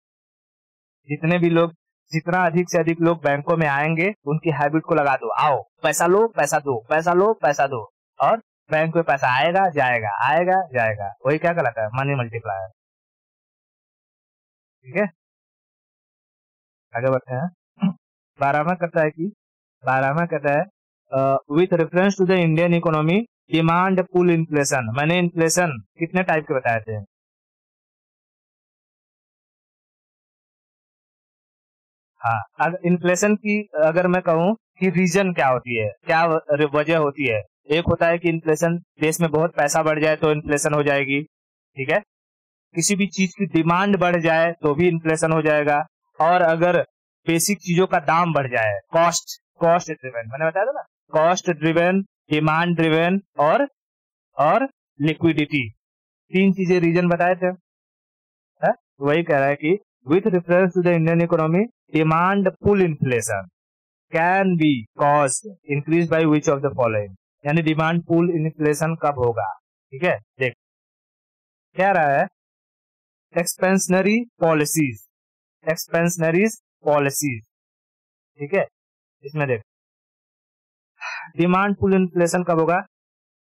जितने भी लोग, जितना अधिक से अधिक लोग बैंकों में आएंगे, उनकी हैबिट को लगा दो, आओ पैसा लो पैसा दो, पैसा लो पैसा दो, और बैंक में पैसा आएगा जाएगा, आएगा जाएगा, वही क्या कहलाता है? Money multiplier. ठीक है, आगे बढ़ते हैं। 12वां कहता है with reference to the Indian economy demand pull inflation. मैंने इन्फ्लेशन कितने टाइप के बताए थे? हाँ, अगर इन्फ्लेशन की अगर मैं कहूँ कि रीजन क्या होती है, क्या वजह होती है? एक होता है कि इन्फ्लेशन, देश में बहुत पैसा बढ़ जाए तो इन्फ्लेशन हो जाएगी। ठीक है, किसी भी चीज की डिमांड बढ़ जाए तो भी इन्फ्लेशन हो जाएगा, और अगर बेसिक चीजों का दाम बढ़ जाए, कॉस्ट ड्रिवेन, मैंने बताया था ना, कॉस्ट ड्रिवेन, डिमांड ड्रिवेन और लिक्विडिटी, तीन चीजें रीजन बताए थे। है? वही कह रहा है कि with reference to the Indian economy demand pull inflation can be cause increase by which of the following. यानी डिमांड पुल इन्फ्लेशन कब होगा? ठीक है, देख क्या रहा है, एक्सपेंशनरी पॉलिसीज, एक्सपेंशनरीज पॉलिसीज। ठीक है, इसमें देख डिमांड पुल इन्फ्लेशन कब होगा?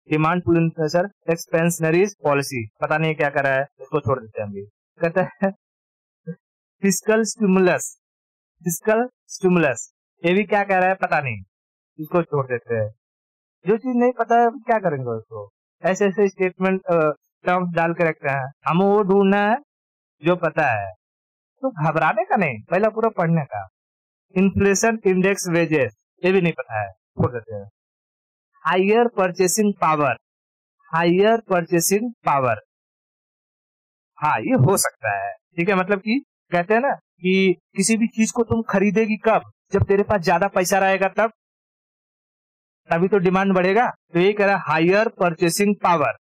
डिमांड पुल इन्फ्लेशन एक्सपेंशनरीज पॉलिसी, पता नहीं क्या कर रहा है, इसको छोड़ देते हैं हम भी। कहते हैं फिस्कल स्टिमुलस, फिस्कल स्टिमुलस, ये भी क्या कह रहा है पता नहीं, इसको छोड़ देते हैं। जो चीज नहीं पता है क्या करेंगे उसको, ऐसे ऐसे स्टेटमेंट टर्म्स डाल के रखते हैं। हमें वो ढूंढना है जो पता है, तो घबराने का नहीं, पहला पूरा पढ़ने का। इन्फ्लेशन इंडेक्स वेजेस, ये भी नहीं पता है, छोड़ देते हैं। Higher purchasing power, higher purchasing power, हाँ ये हो सकता है। ठीक है, मतलब कि कहते हैं ना कि किसी भी चीज को तुम खरीदेगी कब? जब तेरे पास ज्यादा पैसा रहेगा तब, तभी तो डिमांड बढ़ेगा। तो ये कह रहा है हायर परचेसिंग पावर,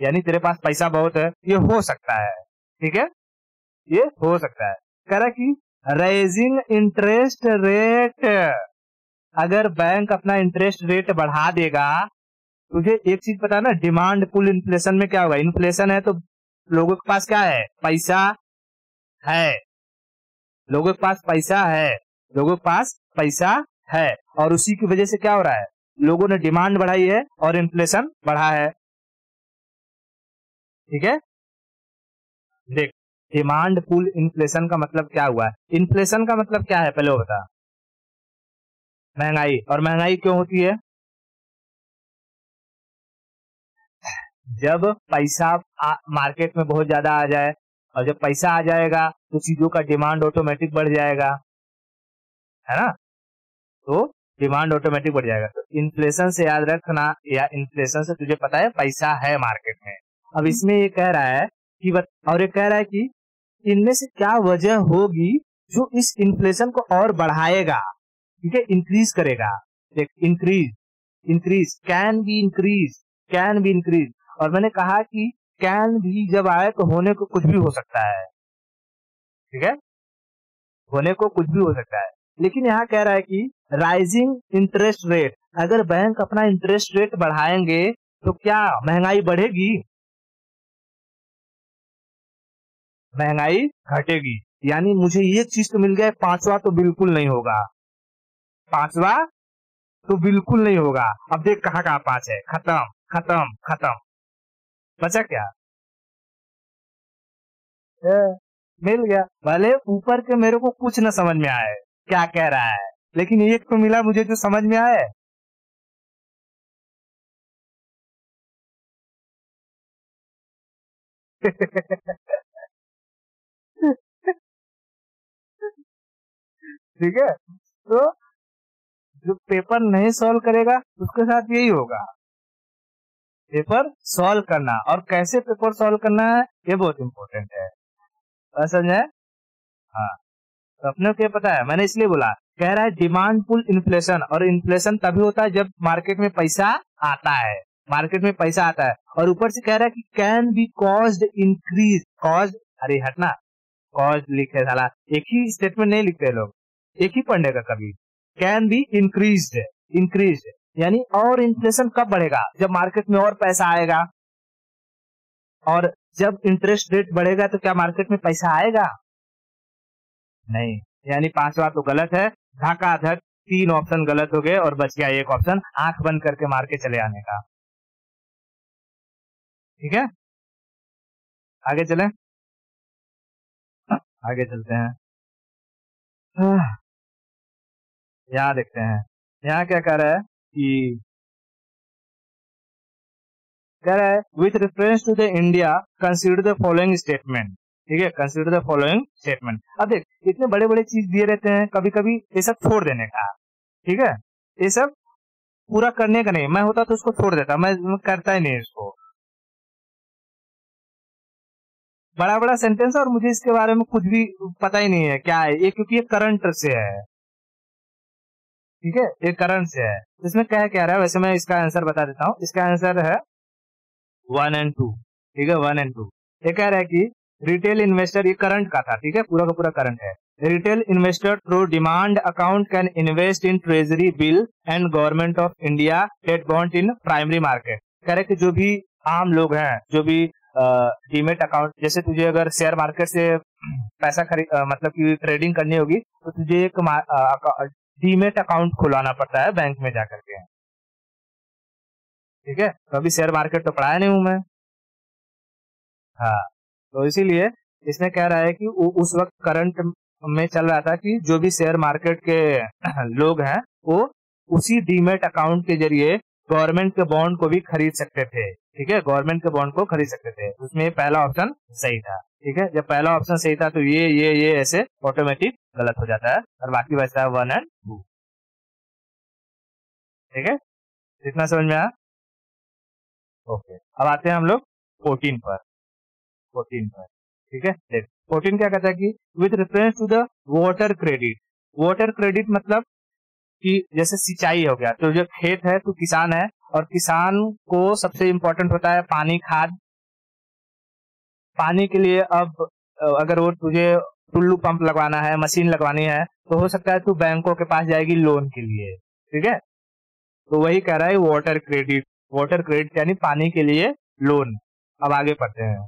यानी तेरे पास पैसा बहुत है, ये हो सकता है। ठीक है, ये हो सकता है। कह रहा कि रेजिंग इंटरेस्ट रेट, अगर बैंक अपना इंटरेस्ट रेट बढ़ा देगा, तुझे एक चीज पता है ना, डिमांड पुल इन्फ्लेशन में क्या होगा? इन्फ्लेशन है तो लोगों के पास क्या है? पैसा है, लोगों के पास पैसा है, लोगों के पास पैसा है, और उसी की वजह से क्या हो रहा है? लोगों ने डिमांड बढ़ाई है और इन्फ्लेशन बढ़ा है। ठीक है, देख डिमांड पुल इन्फ्लेशन का मतलब क्या हुआ? इन्फ्लेशन का मतलब क्या है पहले वो बता। महंगाई, और महंगाई क्यों होती है? जब पैसा मार्केट में बहुत ज्यादा आ जाए, और जब पैसा आ जाएगा तो चीजों का डिमांड ऑटोमेटिक बढ़ जाएगा, है ना, तो डिमांड ऑटोमेटिक बढ़ जाएगा। तो इन्फ्लेशन से याद रखना, या इन्फ्लेशन से तुझे पता है पैसा है मार्केट में। अब इसमें ये कह रहा है कि और ये कह रहा है कि इनमें से क्या वजह होगी जो इस इन्फ्लेशन को और बढ़ाएगा, ठीक है, इंक्रीज करेगा। देख increase, increase can be increase, can be increase, और मैंने कहा कि कैन भी जब आए तो होने को कुछ भी हो सकता है। ठीक है, होने को कुछ भी हो सकता है, लेकिन यहाँ कह रहा है कि राइजिंग इंटरेस्ट रेट, अगर बैंक अपना इंटरेस्ट रेट बढ़ाएंगे तो क्या महंगाई बढ़ेगी? महंगाई घटेगी। यानी मुझे ये चीज तो मिल गया, पांचवा तो बिल्कुल नहीं होगा, पांचवा तो बिल्कुल नहीं होगा। अब देख कहाँ कहाँ पांच है, खत्म खत्म खत्म, बचा क्या? मिल गया, भले ऊपर के मेरे को कुछ न समझ में आए क्या कह रहा है, लेकिन एक तो मिला मुझे जो समझ में आया। ठीक है, तो जो पेपर नहीं सॉल्व करेगा उसके साथ यही होगा, पेपर सॉल्व करना, और कैसे पेपर सॉल्व करना है ये बहुत इंपॉर्टेंट है, समझे? हाँ, तो अपने को पता है, मैंने इसलिए बोला, कह रहा है डिमांड पुल इन्फ्लेशन, और इन्फ्लेशन तभी होता है जब मार्केट में पैसा आता है, मार्केट में पैसा आता है, और ऊपर से कह रहा है कि can be caused increase, cause, अरे हटना, कॉज लिखे साला, एक ही स्टेटमेंट नहीं लिखते लोग, एक ही पढ़ने का कभी, कैन बी इंक्रीज्ड, इंक्रीज्ड यानी और इन्फ्लेशन कब बढ़ेगा? जब मार्केट में और पैसा आएगा, और जब इंटरेस्ट रेट बढ़ेगा तो क्या मार्केट में पैसा आएगा? नहीं। यानी पांचवा तो गलत है, धकाधक 3 ऑप्शन गलत हो गए और बच गया एक ऑप्शन, आंख बंद करके मार के चले आने का। ठीक है, आगे चलें, आगे चलते हैं। यहाँ देखते हैं, यहाँ क्या कह रहा है कि with reference to the India consider the following statement. ठीक है, कंसीडर द फॉलोइंग स्टेटमेंट। अब देख, इतने बड़े बड़े चीज दिए रहते हैं, कभी कभी ये सब छोड़ देने का। ठीक है, ये सब पूरा करने का नहीं, मैं होता तो उसको छोड़ देता, मैं करता ही नहीं इसको। बड़ा बड़ा सेंटेंस और मुझे इसके बारे में कुछ भी पता ही नहीं है क्या है ये, क्योंकि ये करंट से है। ठीक है, ये करंट से है। इसमें क्या कह रहा है, वैसे मैं इसका आंसर बता देता हूँ। इसका आंसर है 1 और 2। ठीक है, 1 और 2। ये कह रहा है कि रिटेल इन्वेस्टर, ये करंट का था। ठीक है, पूरा का पूरा करंट है। Retail investor through demand account can invest in treasury bill and government of India debt bond in primary market. कह रहे कि जो भी आम लोग हैं, जो भी डीमेट अकाउंट, जैसे तुझे अगर शेयर मार्केट से पैसा मतलब कि ट्रेडिंग करनी होगी तो तुझे एक डीमेट अकाउंट खुलवाना पड़ता है बैंक में जाकर के। ठीक है, तो अभी शेयर मार्केट तो पढ़ाया नहीं हूं मैं। हाँ, तो इसीलिए इसमें कह रहा है कि उस वक्त करंट में चल रहा था कि जो भी शेयर मार्केट के लोग हैं वो उसी डीमेट अकाउंट के जरिए गवर्नमेंट के बॉन्ड को भी खरीद सकते थे। ठीक है, गवर्नमेंट के बॉन्ड को खरीद सकते थे। उसमें पहला ऑप्शन सही था। ठीक है, जब पहला ऑप्शन सही था तो ये ऐसे ऑटोमेटिक गलत हो जाता है और बाकी बचता है 1 और 2। ठीक है, इतना समझ में आया? ओके, अब आते हैं हम लोग 14 पर। 14 पर, ठीक है, देख 14 क्या कहता है कि with reference to the water credit. Water credit मतलब कि जैसे सिंचाई हो गया, तो जो खेत है तो किसान है, और किसान को सबसे इम्पोर्टेंट होता है पानी, खाद। पानी के लिए अब अगर वो तुझे टुल्लू पंप लगवाना है, मशीन लगवानी है, तो हो सकता है तू बैंकों के पास जाएगी लोन के लिए। ठीक है, तो वही कह रहा है वाटर क्रेडिट। वाटर क्रेडिट यानी पानी के लिए लोन। अब आगे पढ़ते हैं।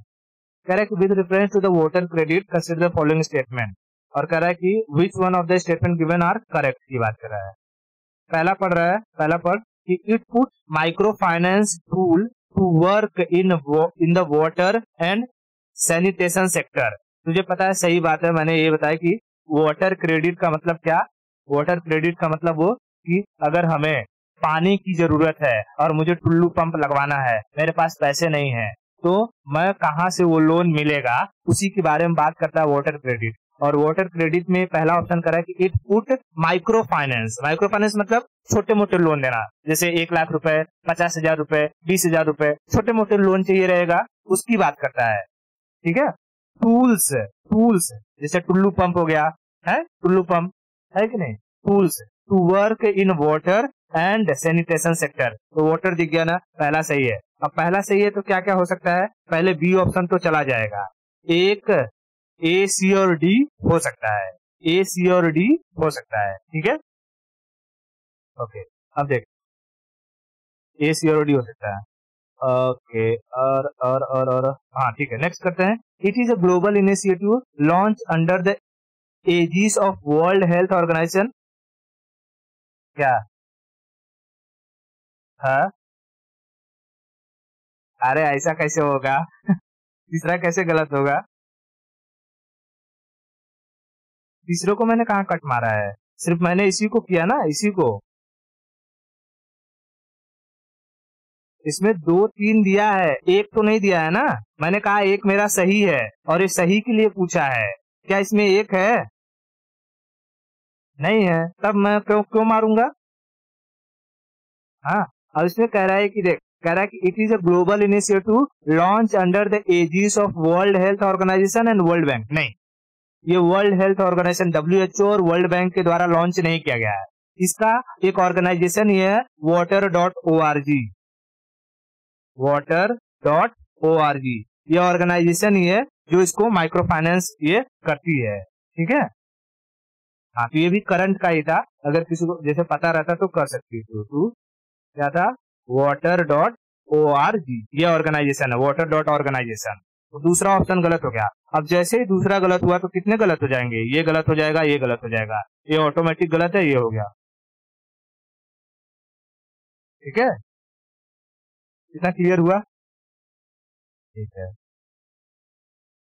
कह रहा है कि with reference to the water credit consider the following statement, और कह रहा है कि which one of the statement given are correct की बात कर रहा है। पहला पढ़ रहा है, पहला पढ़ कि it put micro finance tool to work in the water and sanitation sector. तुझे पता है, सही बात है, मैंने ये बताया कि वाटर क्रेडिट का मतलब क्या। वाटर क्रेडिट का मतलब वो कि अगर हमें पानी की जरूरत है और मुझे टुल्लू पंप लगवाना है, मेरे पास पैसे नहीं है, तो मैं कहां से वो लोन मिलेगा, उसी के बारे में बात करता है वाटर क्रेडिट। और वाटर क्रेडिट में पहला ऑप्शन करा है कि it put micro finance. Micro finance मतलब छोटे मोटे लोन देना, जैसे 1 लाख रुपए, 50,000 रुपए, 20,000 रुपए, छोटे मोटे लोन चाहिए रहेगा, उसकी बात करता है। ठीक है, टूल्स, टूल्स जैसे टुल्लू पंप हो गया है, टुल्लू पंप है कि नहीं, tools to work in water and sanitation sector. तो वाटर दिख गया ना, पहला सही है। अब पहला सही है तो क्या क्या हो सकता है, पहले बी ऑप्शन तो चला जाएगा, एक ए, सी और डी हो सकता है, ए, सी और डी हो सकता है। ठीक है, ओके, अब देख ए, सी और डी हो सकता है। ओके, और हाँ ठीक है, नेक्स्ट करते हैं। It is a global initiative launch under the aegis of World Health Organization. क्या? हाँ, अरे ऐसा कैसे होगा तीसरा कैसे गलत होगा? तीसरे को मैंने कहाँ कट मारा है, सिर्फ मैंने इसी को किया ना, इसी को। इसमें 2 3 दिया है, एक तो नहीं दिया है ना। मैंने कहा एक मेरा सही है और ये सही के लिए पूछा है, क्या इसमें एक है? नहीं है, तब मैं क्यों क्यों मारूंगा? हाँ, अब इसमें कह रहा है कि देख, कह रहा है कि it is a global initiative launch under the aegis of World Health Organization and World Bank. नहीं, ये वर्ल्ड हेल्थ ऑर्गेनाइजेशन WHO और वर्ल्ड बैंक के द्वारा लॉन्च नहीं किया गया है। इसका एक ऑर्गेनाइजेशन ये है water.org, water.org, ये ऑर्गेनाइजेशन ही है जो इसको माइक्रो फाइनेंस ये करती है। ठीक है, हाँ, तो ये भी करंट का ही था, अगर किसी को जैसे पता रहता तो कर सकती थी तू। क्या था, water.org, ये ऑर्गेनाइजेशन है, water.organization। तो दूसरा ऑप्शन गलत हो गया। अब जैसे ही दूसरा गलत हुआ तो कितने गलत हो जाएंगे, ये गलत हो जाएगा, ये गलत हो जाएगा, ये ऑटोमेटिक गलत है, ये हो गया। ठीक है, इतना क्लियर हुआ? ठीक है,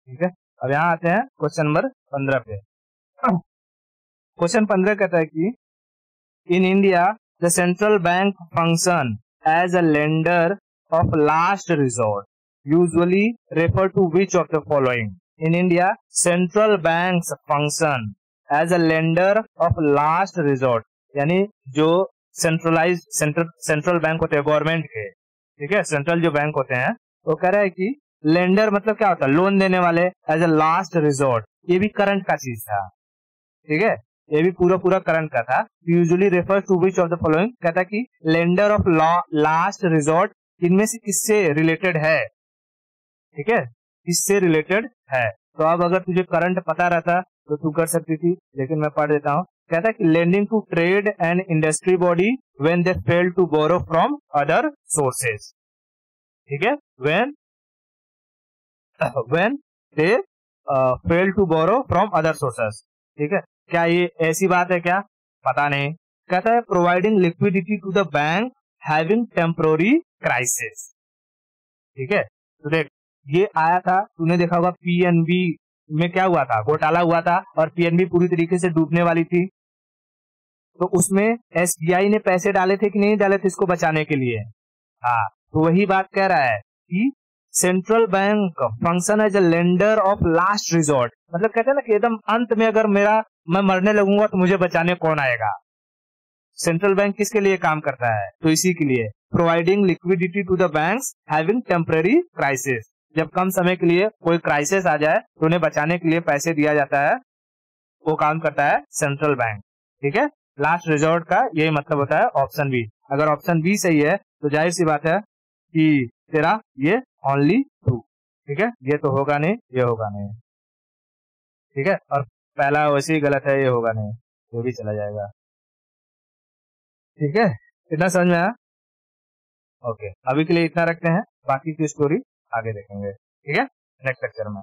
ठीक है। अब यहाँ आते हैं क्वेश्चन नंबर 15 पे। क्वेश्चन 15 कहता है कि in India the central bank function as a lender of last resort usually refer to which of the following. In India central bank function as a lender of last resort, यानी जो centralise central bank होते हैं government के, ठीक है, central जो bank होते हैं, वो कह रहा है कि लेंडर मतलब क्या होता है, लोन देने वाले, एज अ लास्ट रिजॉर्ट। ये भी करंट का चीज था, ठीक है, ये भी पूरा करंट का था। Usually refers to which of the following, कहता है कि लेंडर ऑफ लास्ट रिजॉर्ट इनमें से किससे रिलेटेड है, ठीक है, किससे रिलेटेड है। तो अब अगर तुझे करंट पता रहता तो तू कर सकती थी, लेकिन मैं पढ़ देता हूँ। कहता है कि lending to trade and industry body when they fail to borrow from other sources, ठीक है, when they fail to borrow from other sources, ठीक है। क्या ये ऐसी बात है क्या, पता नहीं। कहता है providing liquidity to the bank having temporary crisis, ठीक है। तो देख, ये आया था, तूने देखा होगा पीएनबी में क्या हुआ था, घोटाला हुआ था, और पीएनबी पूरी तरीके से डूबने वाली थी। तो उसमें एसबीआई ने पैसे डाले थे कि नहीं डाले थे इसको बचाने के लिए। हाँ, तो वही बात कह रहा है कि central bank function as a lender of last resort, मतलब कहते हैं ना कि एकदम अंत में अगर मैं मरने लगूंगा तो मुझे बचाने कौन आएगा। सेंट्रल बैंक किसके लिए काम करता है, तो इसी के लिए, providing liquidity to the banks having temporary crisis, जब कम समय के लिए कोई क्राइसिस आ जाए तो उन्हें बचाने के लिए पैसे दिया जाता है, वो काम करता है सेंट्रल बैंक, ठीक है। लास्ट रिजॉर्ट का यही मतलब होता है ऑप्शन बी। अगर ऑप्शन बी सही है तो जाहिर सी बात है कि तेरा ये ओनली ट्रू, ठीक है, ये तो होगा नहीं, ये होगा नहीं, ठीक है, और पहला वैसे ही गलत है, ये होगा नहीं, ये भी चला जाएगा, ठीक है। इतना समझ में आया? ओके, अभी के लिए इतना रखते हैं, बाकी की स्टोरी आगे देखेंगे, ठीक है, नेक्स्ट लेक्चर में।